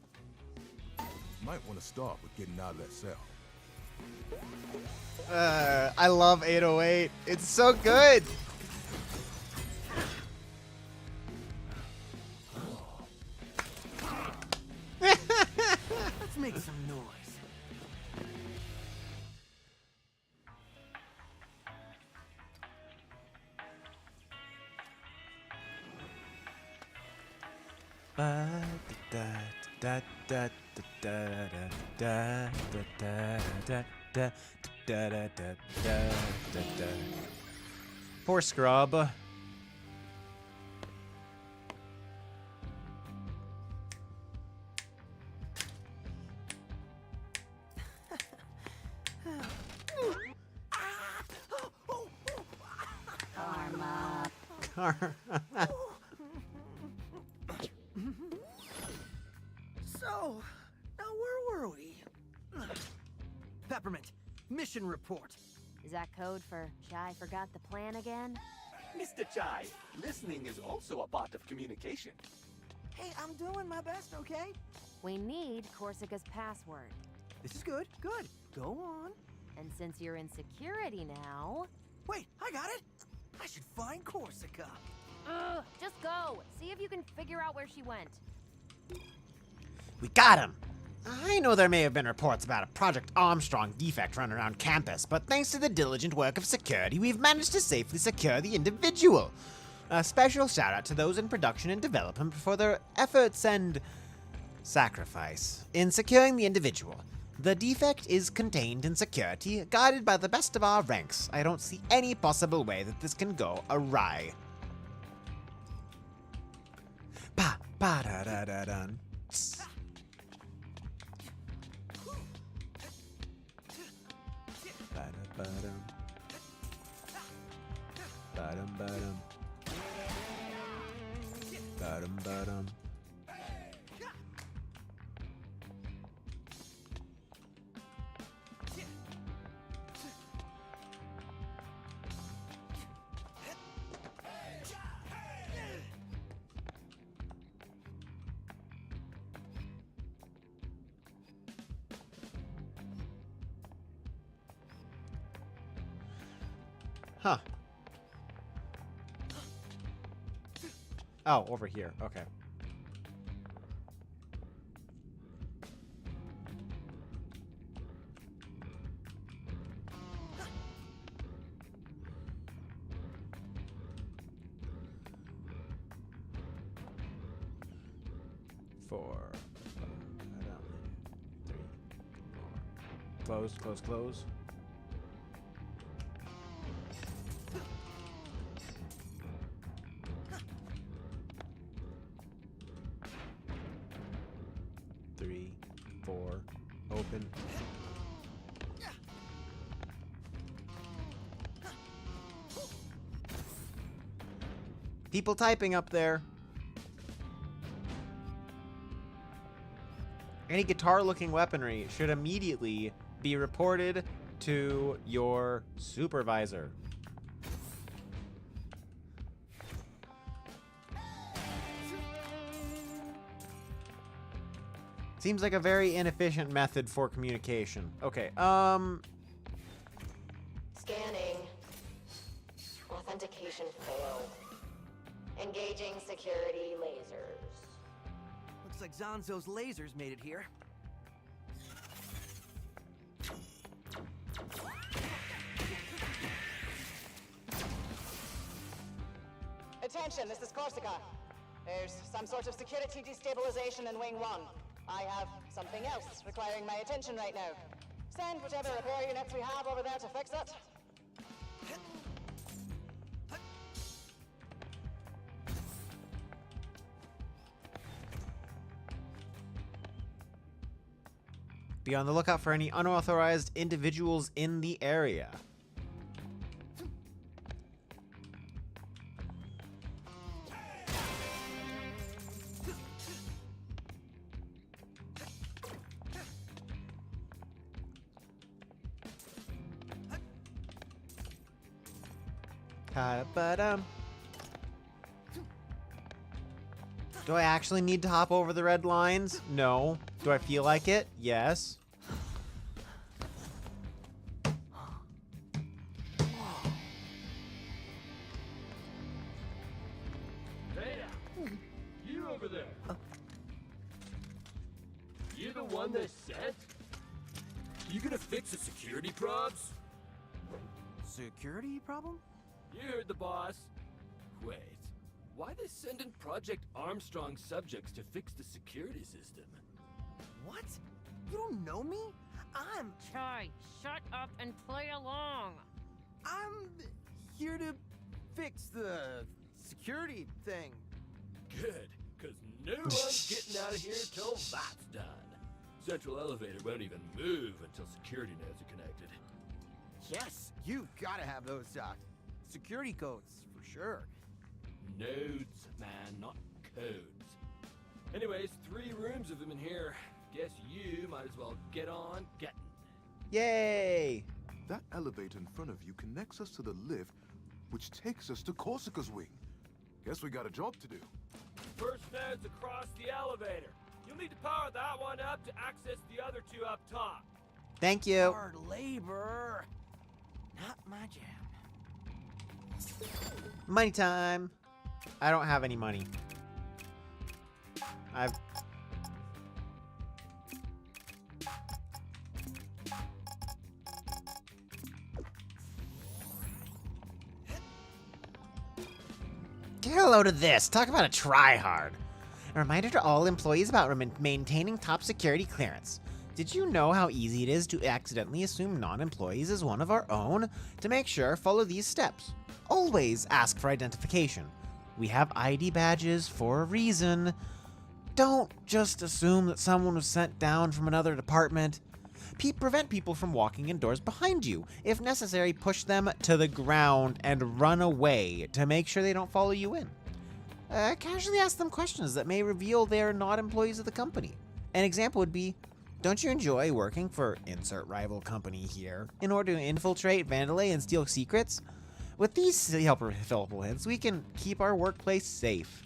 Might want to start with getting out of that cell. I love 808. It's so good. Let's make some noise. Poor scrub. Karma. So, now where were we? Peppermint, mission report. Is that code for Jai forgot the plan again? Mr. Chai, listening is also a part of communication. Hey, I'm doing my best, okay? We need Corsica's password. This is good, good. Go on. And since you're in security now... Wait, I got it! I should find Corsica. Just go. See if you can figure out where she went. We got him! I know there may have been reports about a Project Armstrong defect running around campus, but thanks to the diligent work of security, we've managed to safely secure the individual. A special shout out to those in production and development for their efforts and sacrifice in securing the individual. The defect is contained in security, guided by the best of our ranks. I don't see any possible way that this can go awry. Pa pa da da da dun. Ba-dum. Ba-dum, ba-dum. Ba-dum, ba-dum. Huh. Oh, over here. Okay. Four. Three. Four. Close, close, close. Open. People typing up there. Any guitar-looking weaponry should immediately be reported to your supervisor. Seems like a very inefficient method for communication. Okay, Scanning. Authentication failed. Engaging security lasers. Looks like Zanzo's lasers made it here. Attention, this is Corsica. There's some sort of security destabilization in Wing 1. I have something else requiring my attention right now. Send whichever repair units we have over there to fix it. be on the lookout for any unauthorized individuals in the area. Ba-da-ba-dum. Do I actually need to hop over the red lines? No. Do I feel like it? Yes. Hey, you over there. You the one they sent? You gonna fix the security probs? Security problem? You heard the boss. Wait, why they sending Project Armstrong subjects to fix the security system? What? You don't know me? I'm Chai, shut up and play along. I'm here to fix the security thing. Good, cause no one's getting out of here till that's done. Central elevator won't even move until security nodes are connected. Yes, you've got to have those security codes for sure. Nodes, man, not codes. Anyways, 3 rooms of them in here. Guess you might as well get on getting. Yay! That elevator in front of you connects us to the lift, which takes us to Corsica's wing. Guess we got a job to do. First node's across the elevator. You'll need to power that one up to access the other 2 up top. Thank you. Hard labor. Not my jam. Money time. I don't have any money. I've... Get a load of this. Talk about a try-hard. A reminder to all employees about maintaining top security clearance. Did you know how easy it is to accidentally assume non-employees as one of our own? To make sure, follow these steps. Always ask for identification. We have ID badges for a reason. Don't just assume that someone was sent down from another department. Prevent people from walking in doors behind you. If necessary, push them to the ground and run away to make sure they don't follow you in. Casually ask them questions that may reveal they are not employees of the company. An example would be, don't you enjoy working for insert rival company here in order to infiltrate, vandalay, and steal secrets? With these helpful hints, we can keep our workplace safe.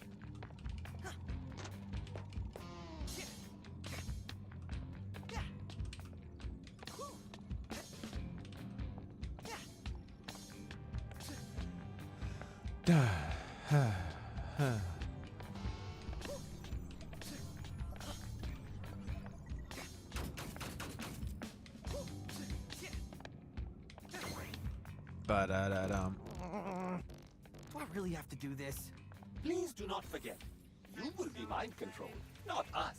Ba-da-da-dum. Do I really have to do this? Please do not forget, you will be mind controlled, not us.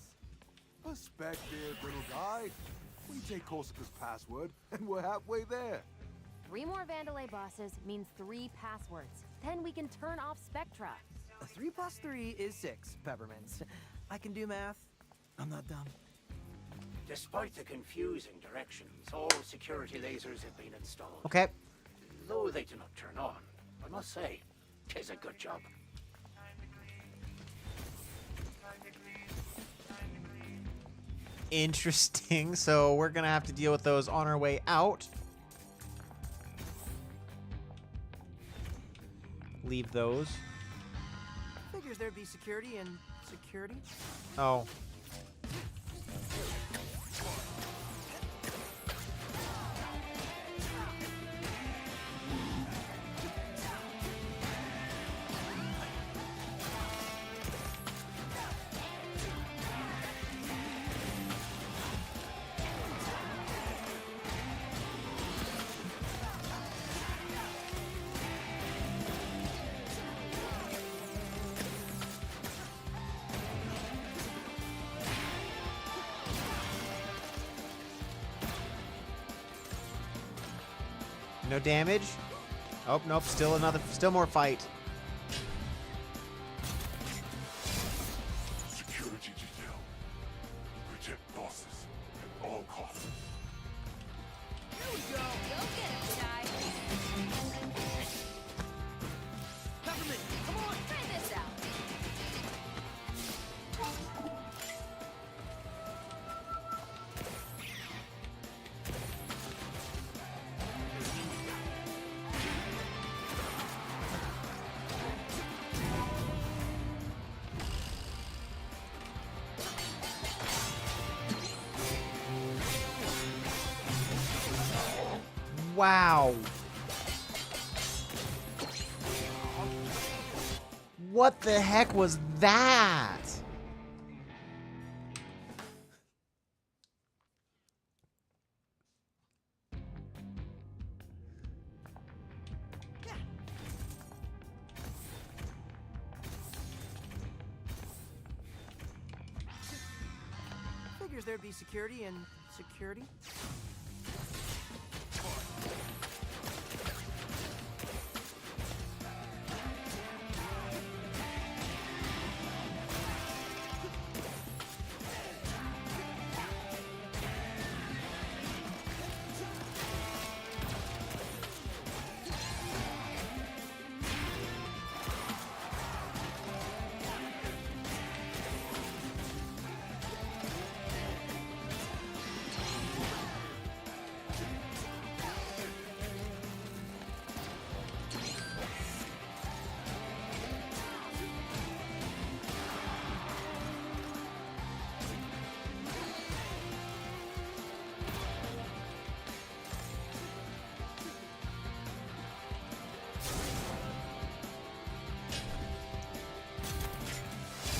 Perspective, little guy. We take Corsica's password, and we're halfway there. 3 more Vandalay bosses means 3 passwords. Then we can turn off Spectra. 3 plus 3 is 6, Peppermints. I can do math. I'm not dumb. Despite the confusing directions, all security lasers have been installed. Okay. Though they do not turn on, I must say, 'tis a good job. Interesting. So we're gonna have to deal with those on our way out. Leave those. Figures there'd be security and security. Oh. No damage. Oh, nope. Still more fight. Security detail. Protect bosses at all costs. Here we go. Go get it, Shy. Peppermint, come on. Try this out. Wow. What the heck was that? Figures there'd be security and security.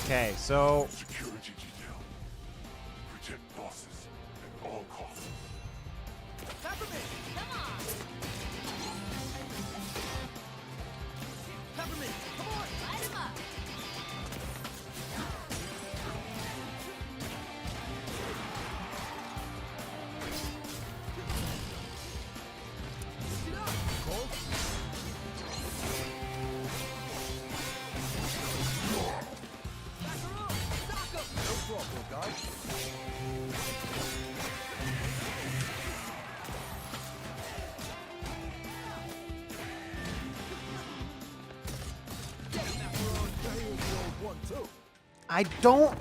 Okay, so Security detail. Protect bosses at all costs. Peppermint! Come on! Peppermint, come on! Light him up! Get up, Cole! No problem, guys. I don't.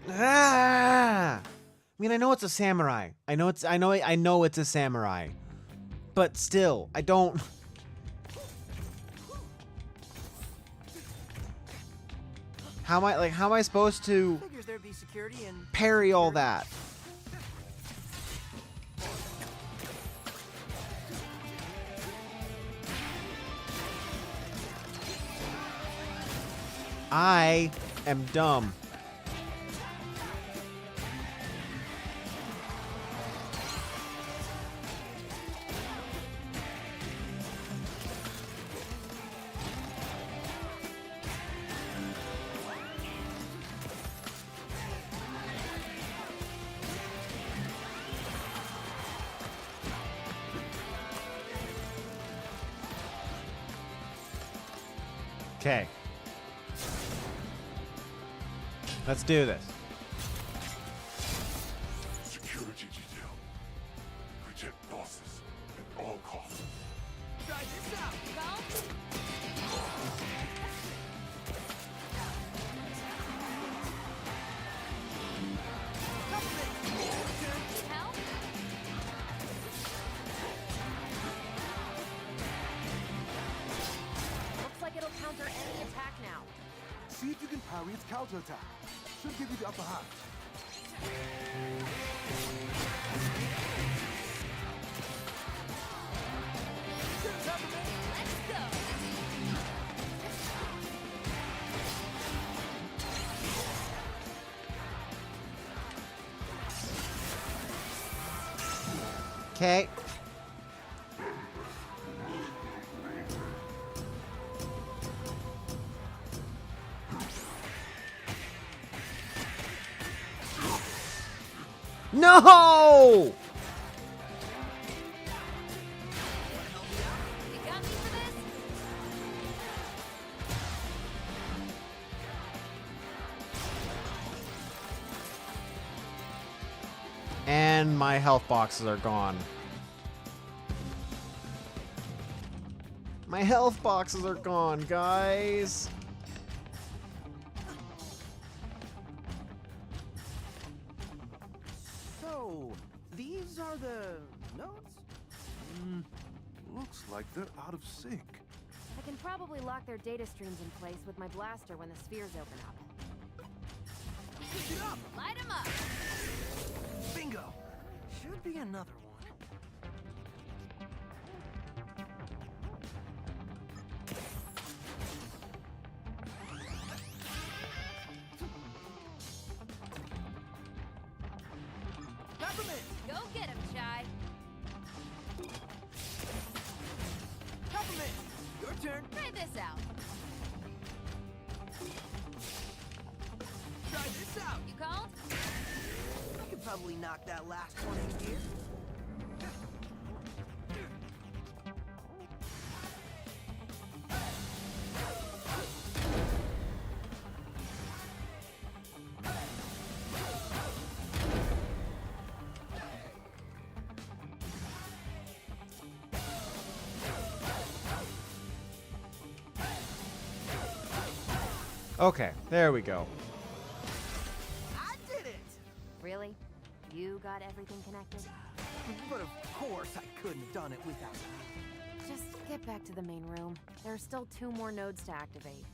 Ah! I mean, I know it's a samurai. I know it's a samurai. But still, I don't. How am I supposed to Figures there'd be security and parry all that? I am dumb. Okay. Let's do this. Security detail. Protect bosses at all costs. try this out! Help? Looks like it'll counter any attack now. See if you can parry its counterattack. Should give you the upper hand. Let's go! Okay. No! You got me for this? And my health boxes are gone. My health boxes are gone, guys. So, these are the notes? Looks like they're out of sync. I can probably lock their data streams in place with my blaster when the spheres open up. Pick it up! Light 'em up! Bingo! Should be another one. Peppermint! Go get him, Chai. Peppermint! Your turn. Try this out. Try this out. You called? I could probably knock that last one in gear. Okay, there we go. I did it! Really? You got everything connected? But of course I couldn't have done it without you. Just get back to the main room. There are still 2 more nodes to activate.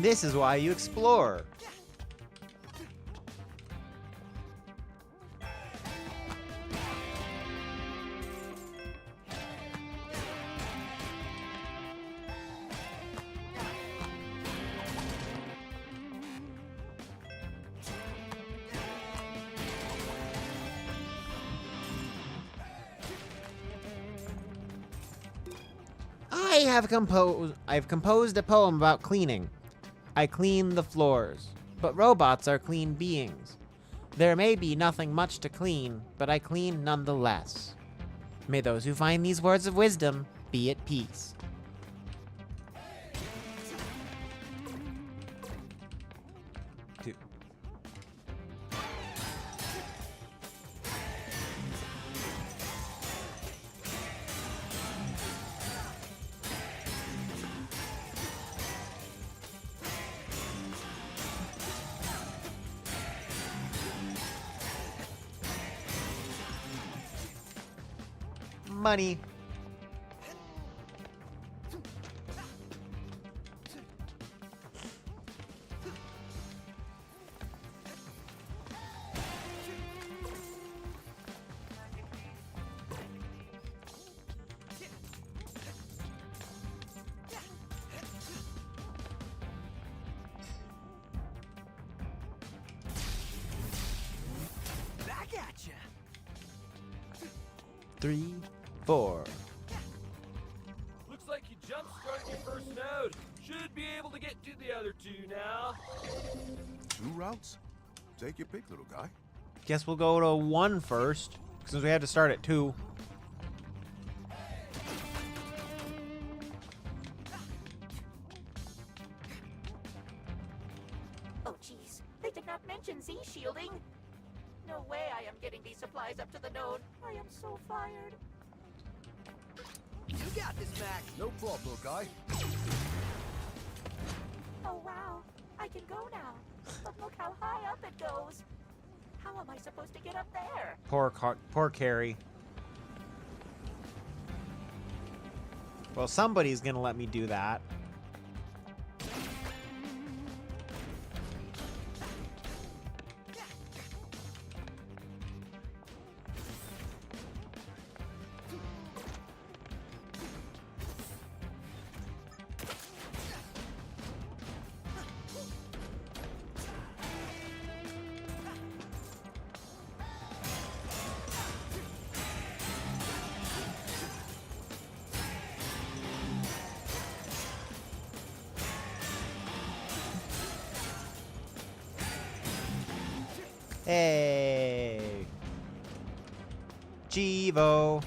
This is why you explore. I've composed a poem about cleaning. I clean the floors, but robots are clean beings. There may be nothing much to clean, but I clean nonetheless. May those who find these words of wisdom be at peace. Two. Money. Back at ya. 3, 4. Looks like you jump-started your first node. Should be able to get to the other 2 now. 2 routes? Take your pick, little guy. Guess we'll go to 1 first, since we had to start at 2. Oh, jeez. They did not mention Z-shielding. No way I am getting these supplies up to the node. I am so fired. You got this, Mac. No problem, little guy. Oh, wow. I can go now. But look how high up it goes. How am I supposed to get up there? Poor Carrie. Well, somebody's gonna let me do that. Hey. Chivo.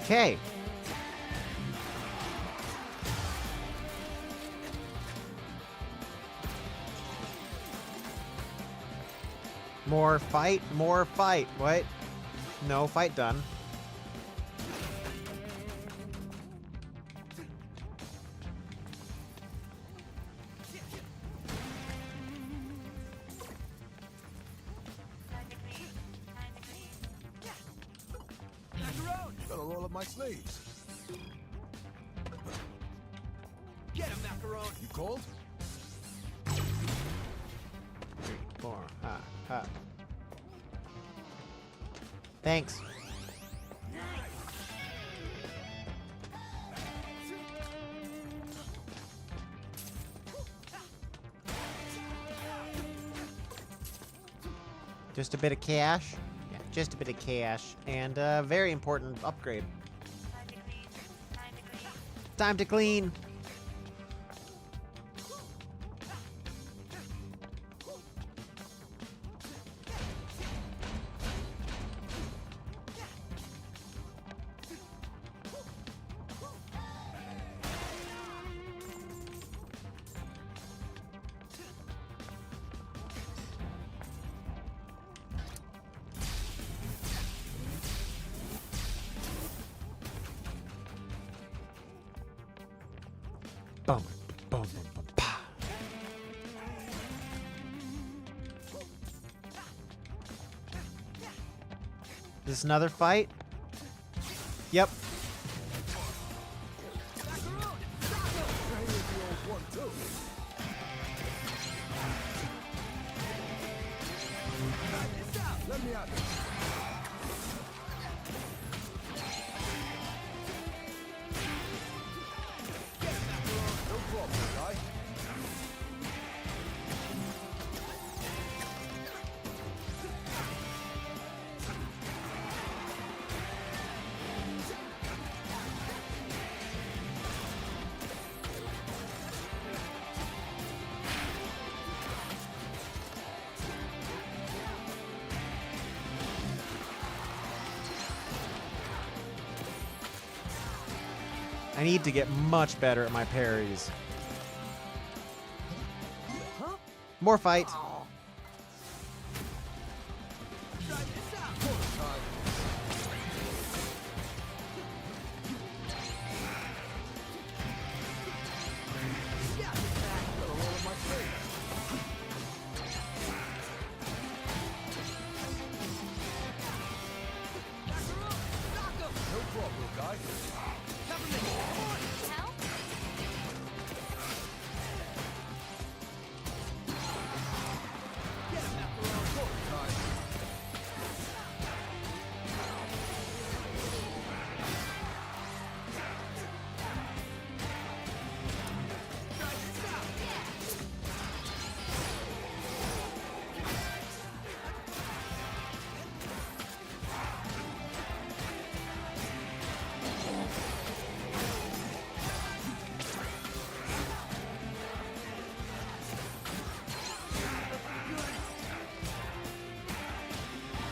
Okay. More fight, more fight. What? No, fight done. Gotta roll up my sleeves. Get him, Macaron! You cold? 3, 4, ha, ha. Thanks. Just a bit of cash. Yeah, just a bit of cash. And a very important upgrade. Time to clean. Boom, boom, boom, boom, pa. Is this another fight? Yep. Let me out. No problem, guy. I need to get much better at my parries. More fight. No problem, guy.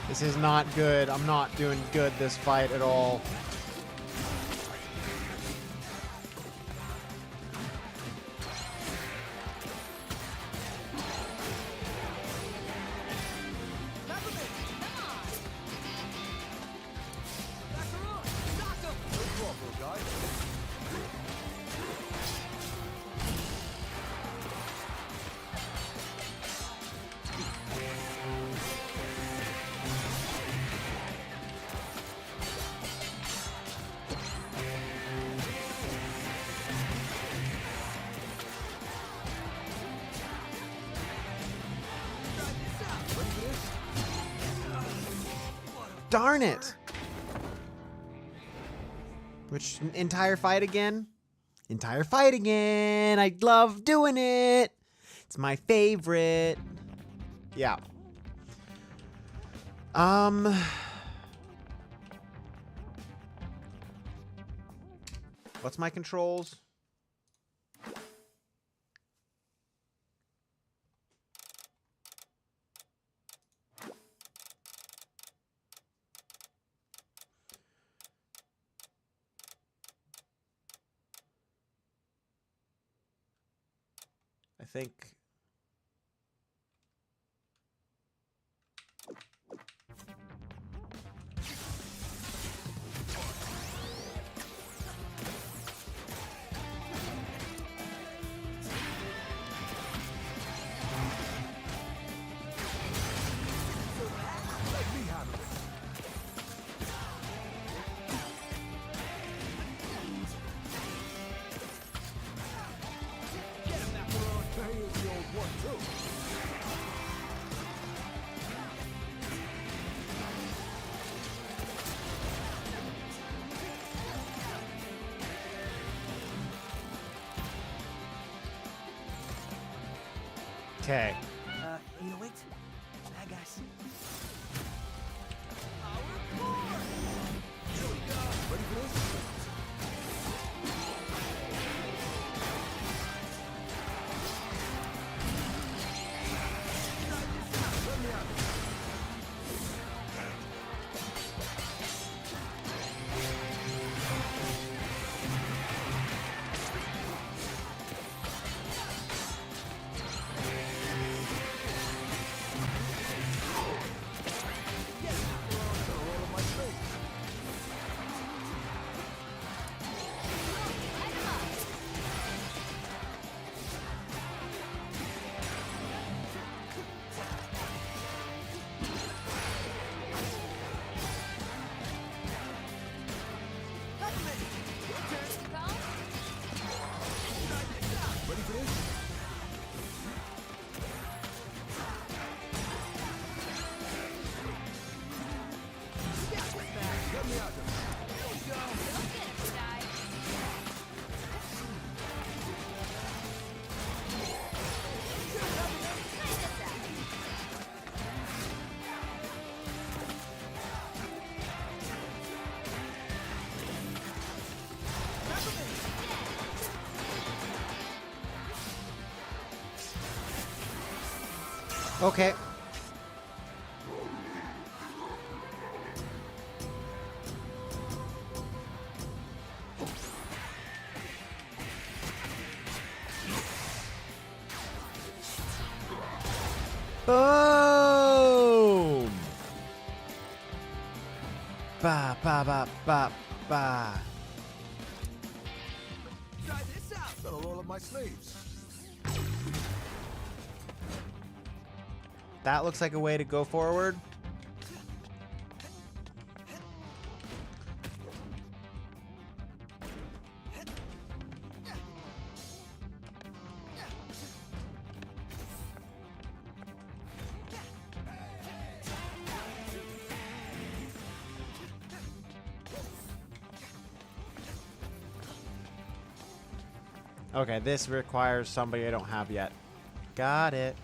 This is not good. I'm not doing good this fight at all. Darn it! Which entire fight again? Entire fight again! I love doing it! It's my favorite. Yeah. What's my controls? think. Let me handle it. Get him, Macaron. Here's the old one, too. Okay. You know, wait. Bad guys. Ready for this? Let me handle it. Gonna roll on my face. Ready for this? Let me out there. Okay. Boom! Ba ba ba ba ba. Try this out. Gonna roll up my sleeves. That looks like a way to go forward. Okay, this requires somebody I don't have yet. Got it.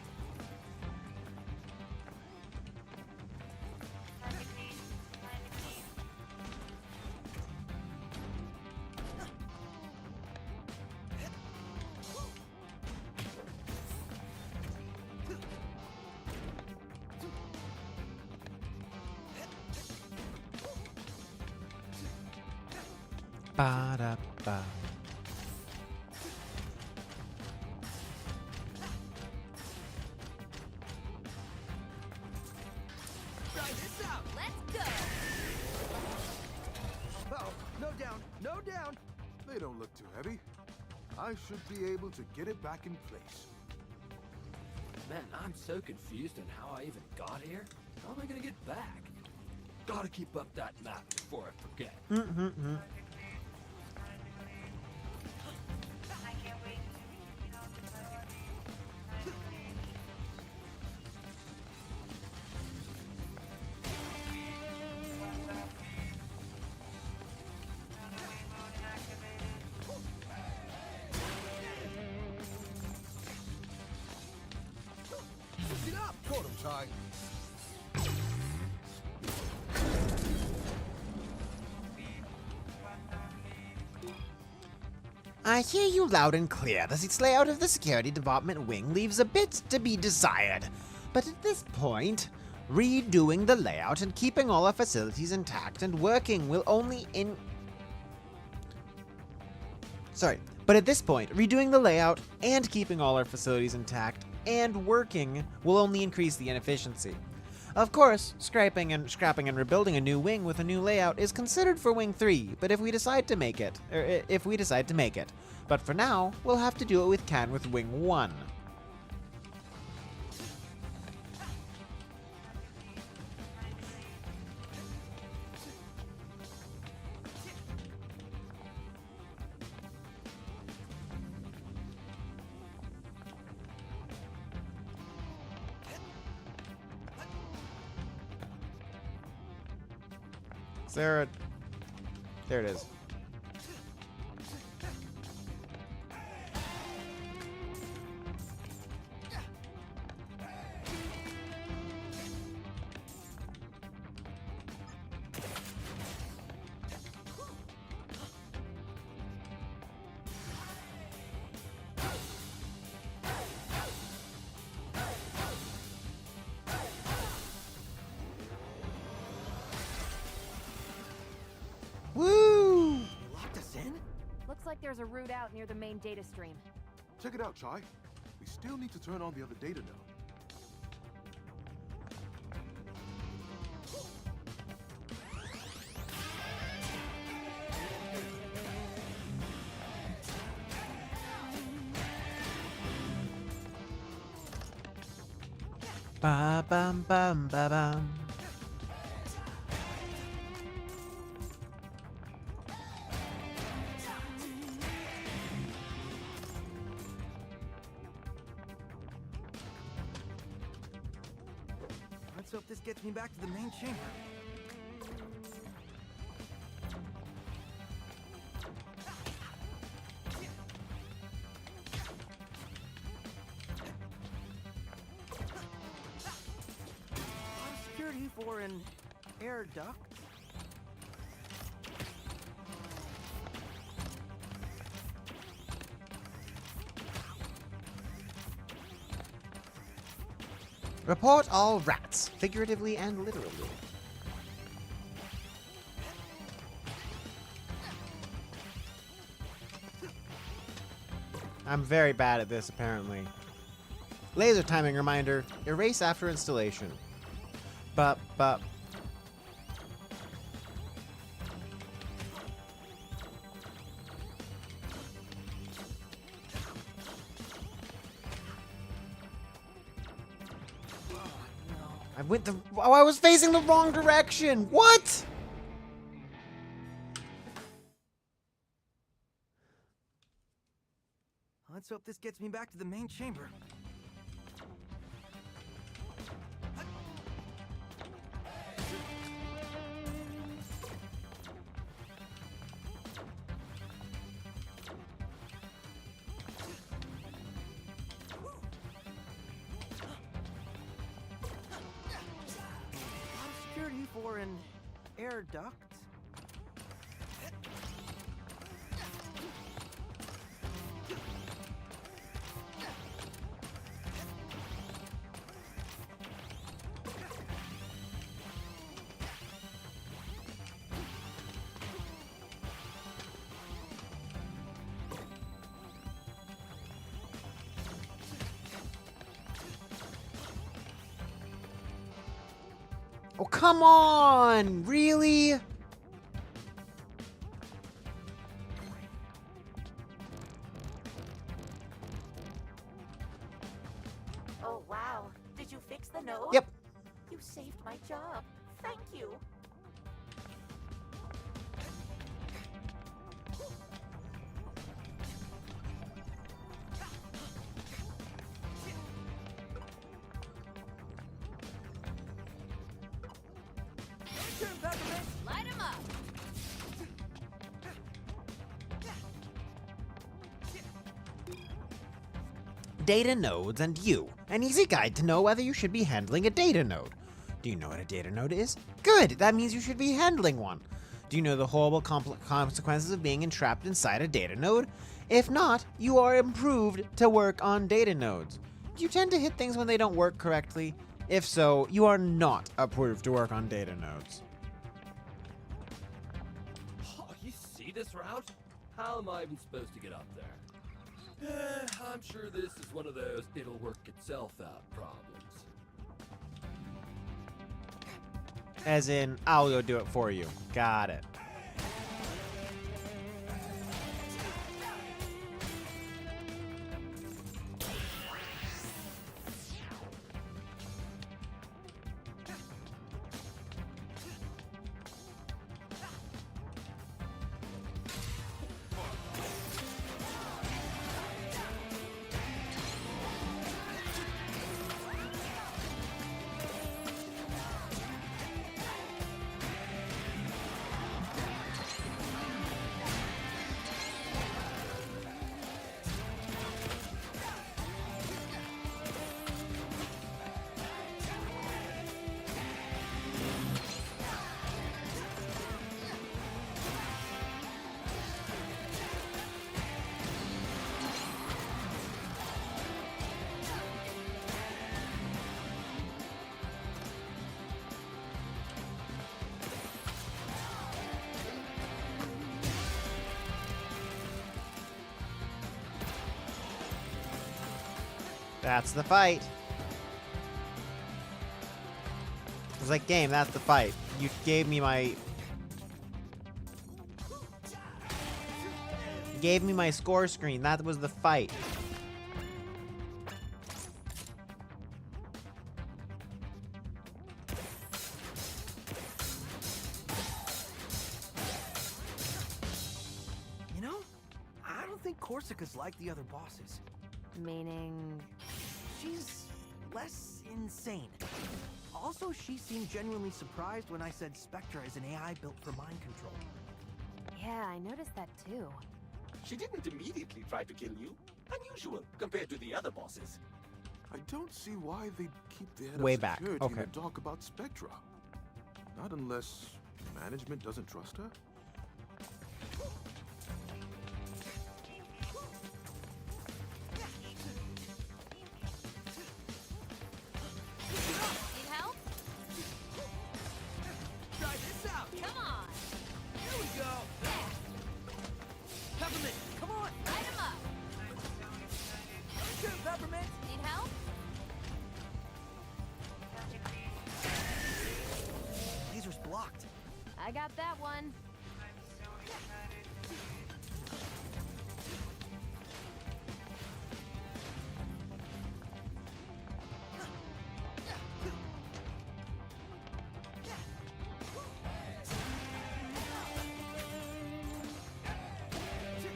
Ba-da-ba. Try this out. Let's go. Oh, no down. No down. They don't look too heavy. I should be able to get it back in place. Man, I'm so confused on how I even got here. How am I gonna get back? Gotta keep up that map before I forget. Mm-hmm. Get up! Caught him, Ty. I hear you loud and clear that its layout of the security department wing leaves a bit to be desired. But at this point, redoing the layout and keeping all our facilities intact and working will only But at this point, redoing the layout and keeping all our facilities intact and working will only increase the inefficiency. Of course, scrapping and rebuilding a new wing with a new layout is considered for Wing 3, but if we decide to make it. But for now, we'll have to do what we can with Wing 1. There it is. Woo! Locked us in? Looks like there's a route out near the main data stream. Check it out, Chai. We still need to turn on the other data node. Ba bum bum ba bum. Let's hope this gets me back to the main chamber. Security for an air duct. Report all rats, figuratively and literally. I'm very bad at this, apparently. Laser timing reminder, erase after installation. But. I was facing the wrong direction. What? Let's hope this gets me back to the main chamber. Security for an air duct. Oh, come on! Really? Oh, wow. Did you fix the node? Yep. You saved my job. Thank you. Light him up! Data nodes and you. An easy guide to know whether you should be handling a data node. Do you know what a data node is? Good! That means you should be handling one. Do you know the horrible consequences of being entrapped inside a data node? If not, you are improved to work on data nodes. Do you tend to hit things when they don't work correctly? If so, you are not approved to work on data nodes. Oh, you see this route? How am I even supposed to get up there? I'm sure this is one of those it'll work itself out problems. As in, I'll go do it for you. Got it. That's the fight. It was like, game, that's the fight. You gave me my... You gave me my score screen. That was the fight. You know, I don't think Corsica's like the other bosses. Meaning... She's less insane. Also, she seemed genuinely surprised when I said Spectra is an AI built for mind control. Yeah, I noticed that too. She didn't immediately try to kill you. Unusual compared to the other bosses. I don't see why they'd keep the head Way of back, security okay. in the dark about Spectra. Not unless management doesn't trust her. Need help? Try this out! Come on! Here we go! Peppermint, come on! Light him up! Good, Peppermint! Need help? Laser's blocked. I got that one.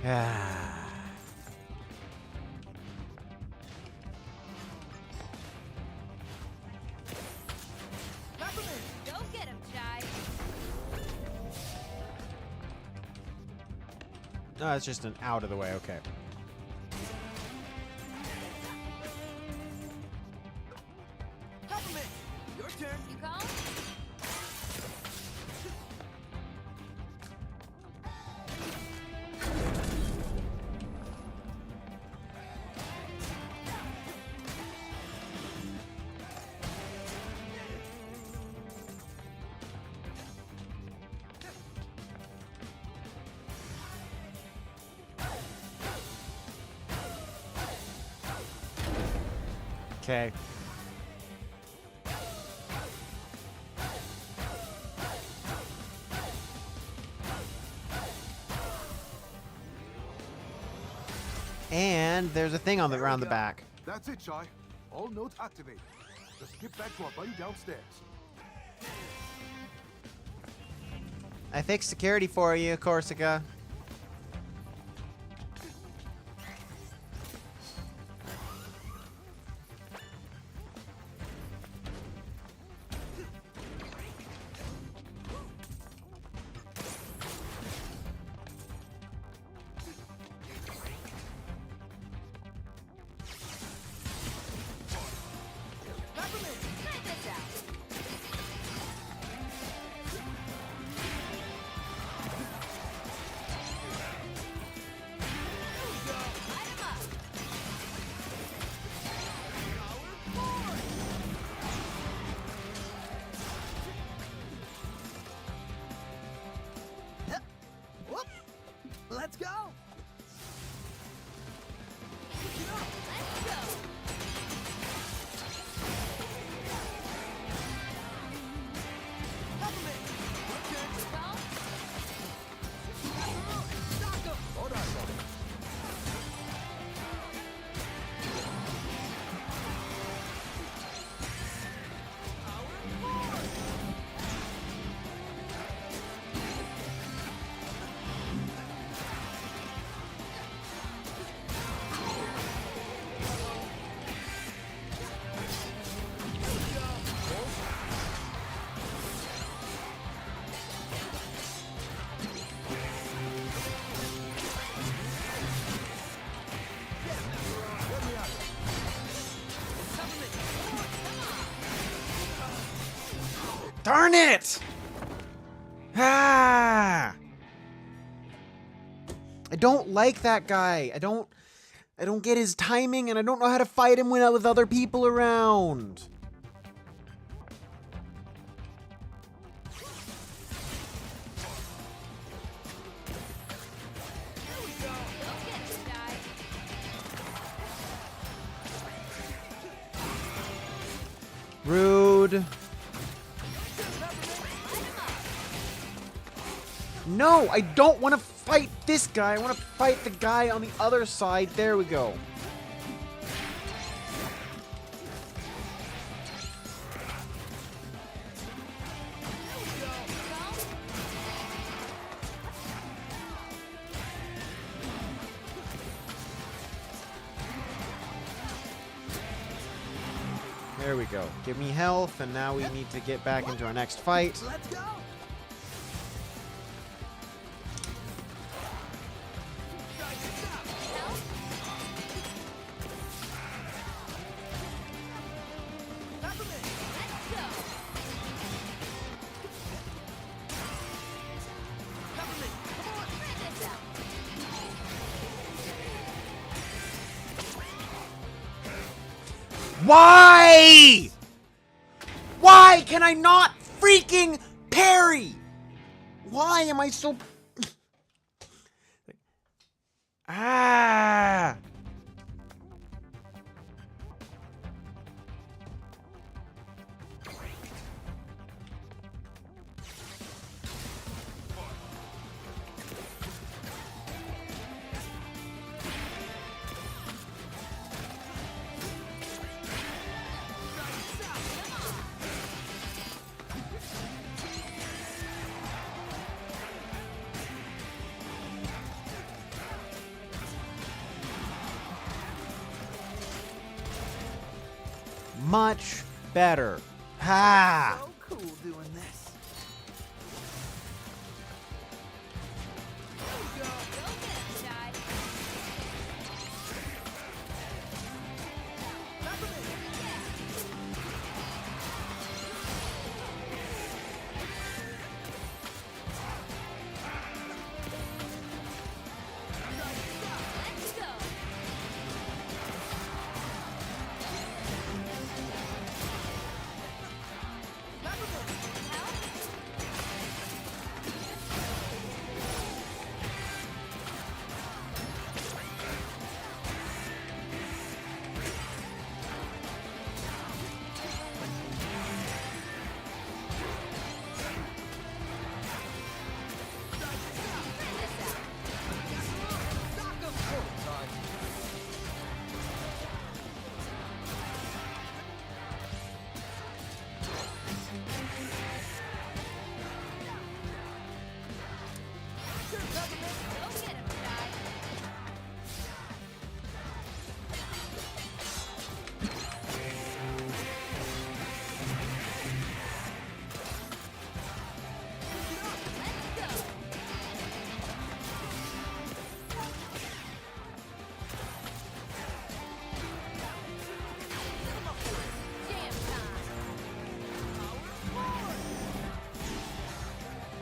Ah. Peppermint! Go get him, Chai. No, it's just an out of the way. Okay. Peppermint! Your turn! You call? Okay. And there's a thing on the around the back. That's it, Chai. All nodes activated. Just get back to our buddy downstairs. I fixed security for you, Corsica. Check this out. Let's go. Darn it! Ah! I don't like that guy. I don't get his timing, and I don't know how to fight him with other people around. Rude. No, I don't want to fight this guy. I want to fight the guy on the other side. There we go. There we go. Give me health, and now we need to get back into our next fight. Let's go. Why? Why can I not freaking parry? Why am I so... Ah! Much better. Ha! So cool doing this.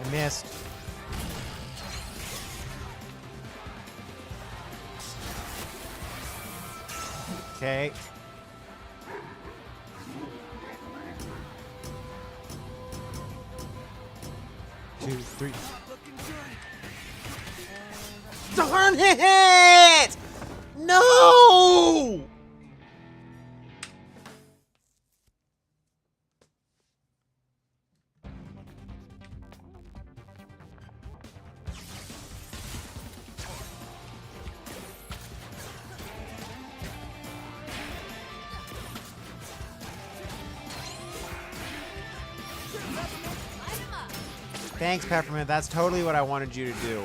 I missed. Okay. Two, three. Darn it! No! Thanks, Peppermint. That's totally what I wanted you to do.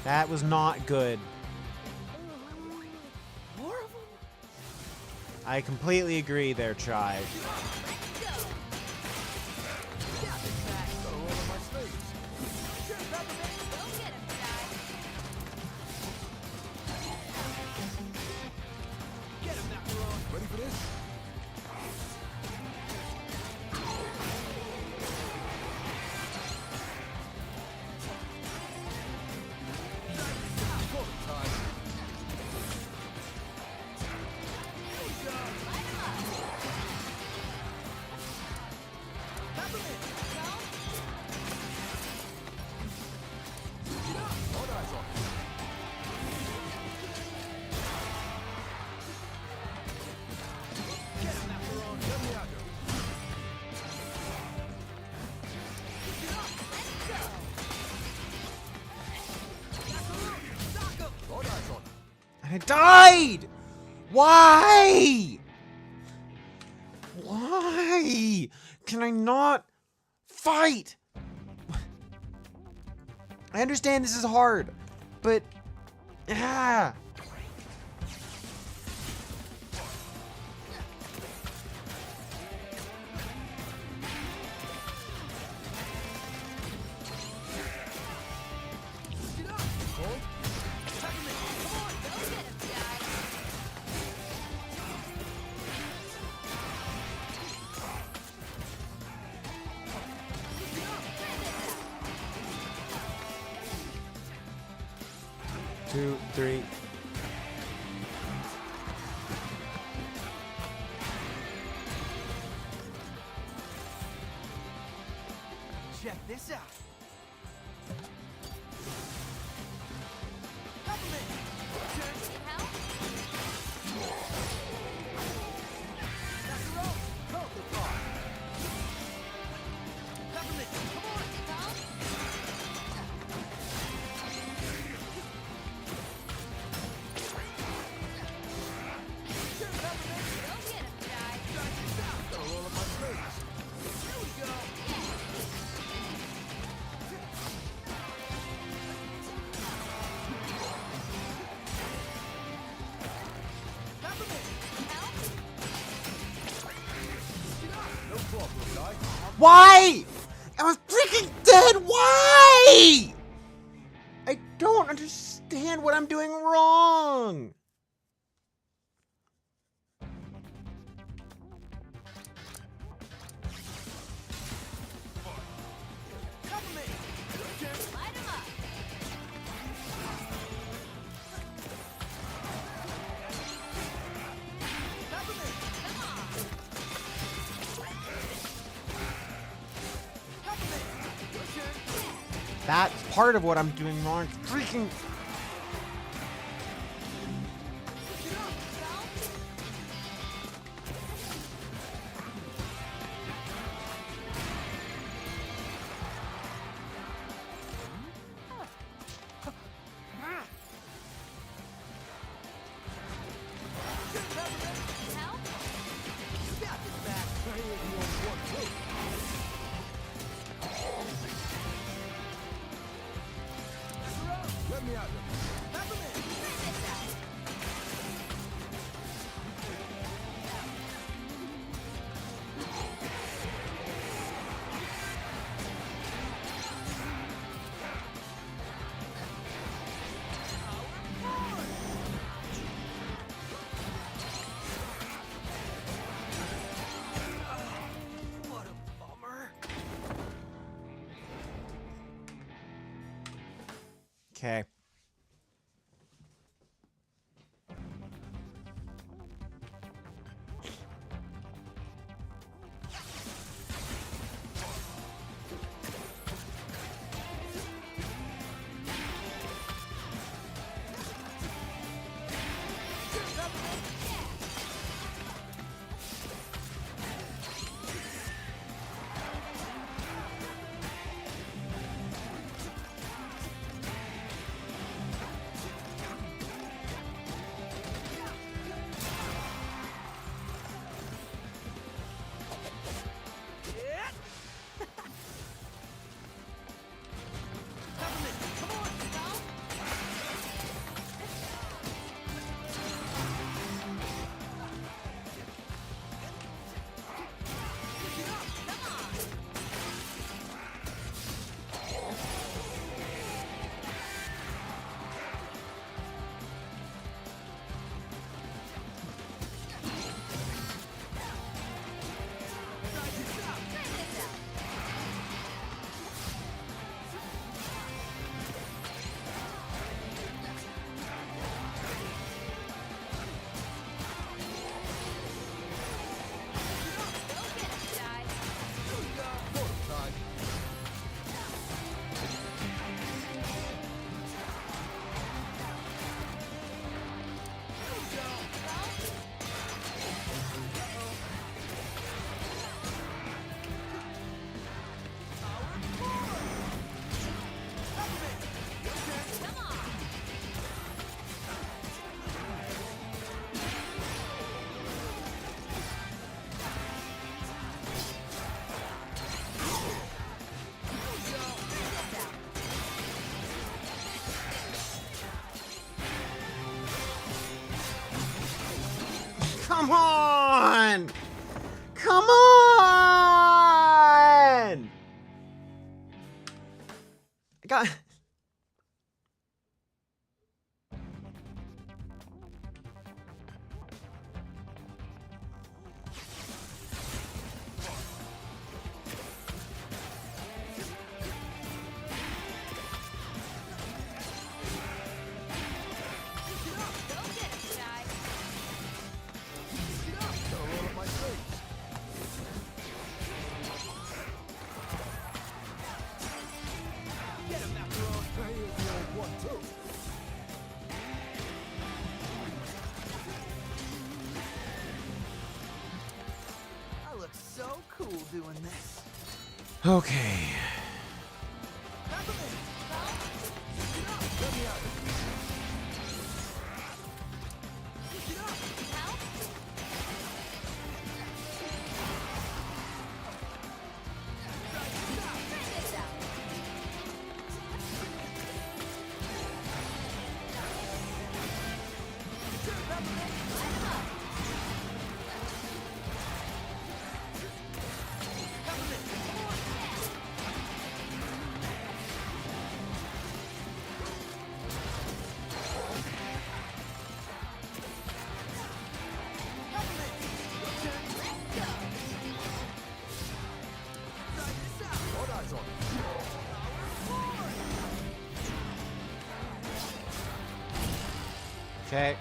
That was not good. I completely agree there, Chai. Ready for this? I died! Why? Why? Can I not fight? I understand this is hard, but... Ah! Two, three. Check this out. Why? I was freaking dead. Why? I don't understand what I'm doing wrong. That's part of what I'm doing wrong. Freaking... Let me out. Okay. Come on! Come on! I got... I look so cool doing this. Okay. Okay.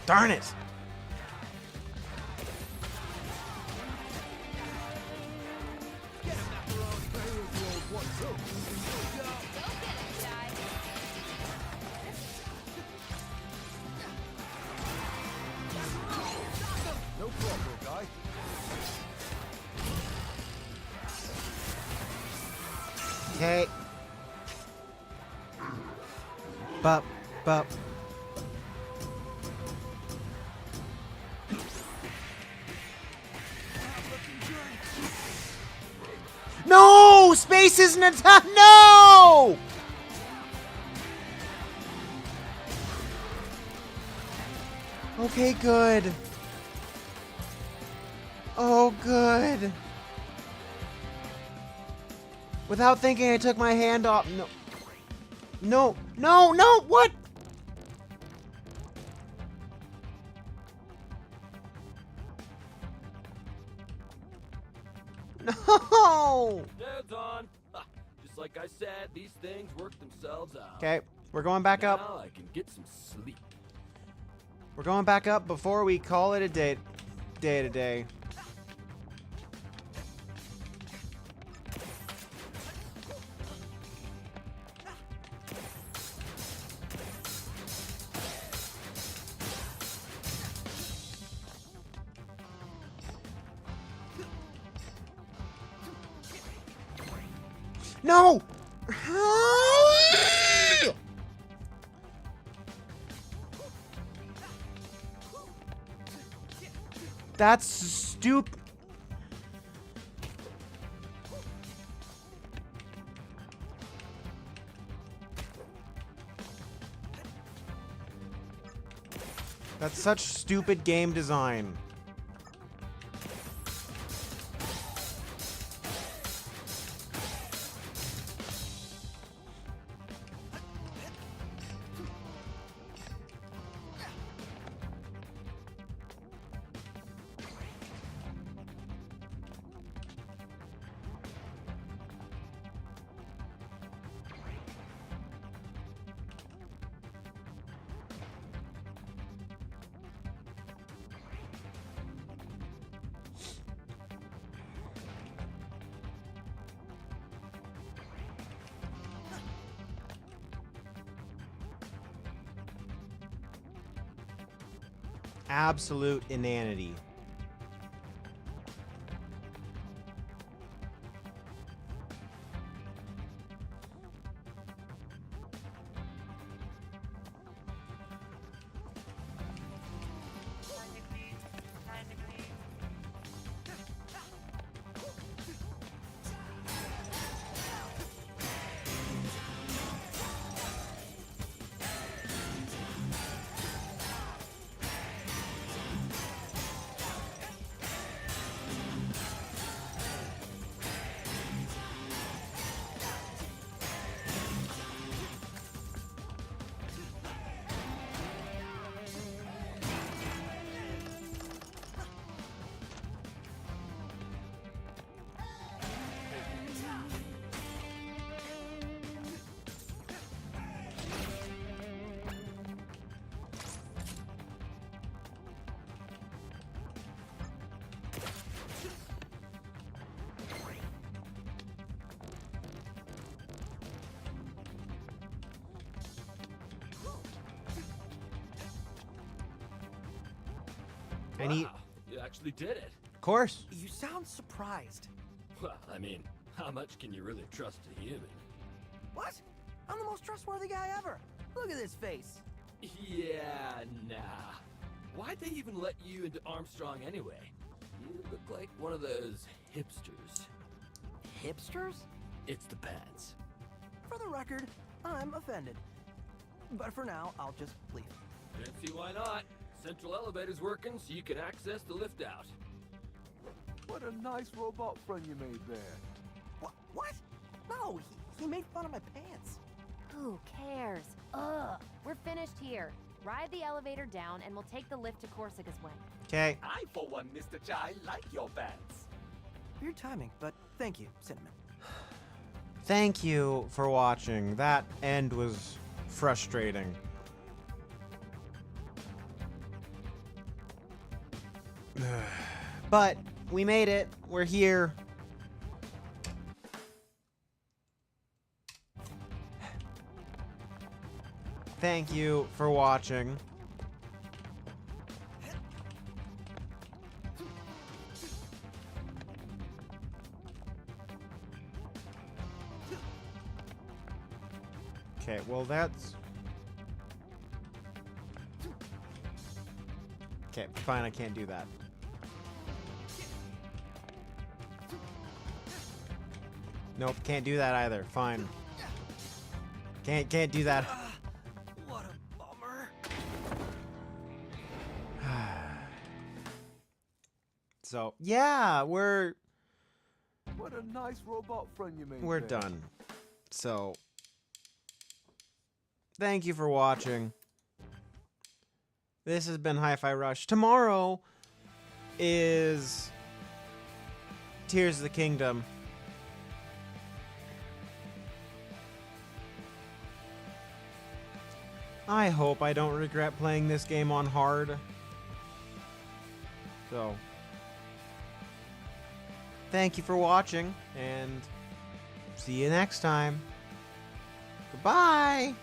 Darn it! No problem, guy. Okay. Bup, bup. No! Space isn't a top. No! Okay, good. Oh, good. Without thinking, I took my hand off. No. No, no, no, what? No! Heads on. Ha, just like I said, these things work themselves out. Okay, we're going back up. Now I can get some sleep. We're going back up before we call it a day today. No! That's stupid. That's such stupid game design. Absolute inanity. I need. Wow, you actually did it. Of course. You sound surprised. Well, I mean, how much can you really trust a human? What? I'm the most trustworthy guy ever. Look at this face. Yeah, nah. Why'd they even let you into Armstrong anyway? You look like one of those hipsters. Hipsters? It's the pants. For the record, I'm offended. But for now, I'll just leave. Can't see why not. Central elevator's working, so you can access the lift out. What a nice robot friend you made there. What? No, he made fun of my pants. Who cares? Ugh. We're finished here. Ride the elevator down and we'll take the lift to Corsica's wing. Okay. I, for one, Mr. Chai, like your pants. Weird timing, but thank you, Cinnamon. Thank you for watching. That end was frustrating. But we made it. We're here. Thank you for watching. Okay, well that's... Okay, fine, I can't do that. Nope, can't do that either. Fine. Can't do that. What a bummer. So, yeah, we're What a nice robot friend you made we're there. done. So, thank you for watching. This has been Hi-Fi Rush. Tomorrow is Tears of the Kingdom. I hope I don't regret playing this game on hard. So, thank you for watching, and see you next time. Goodbye!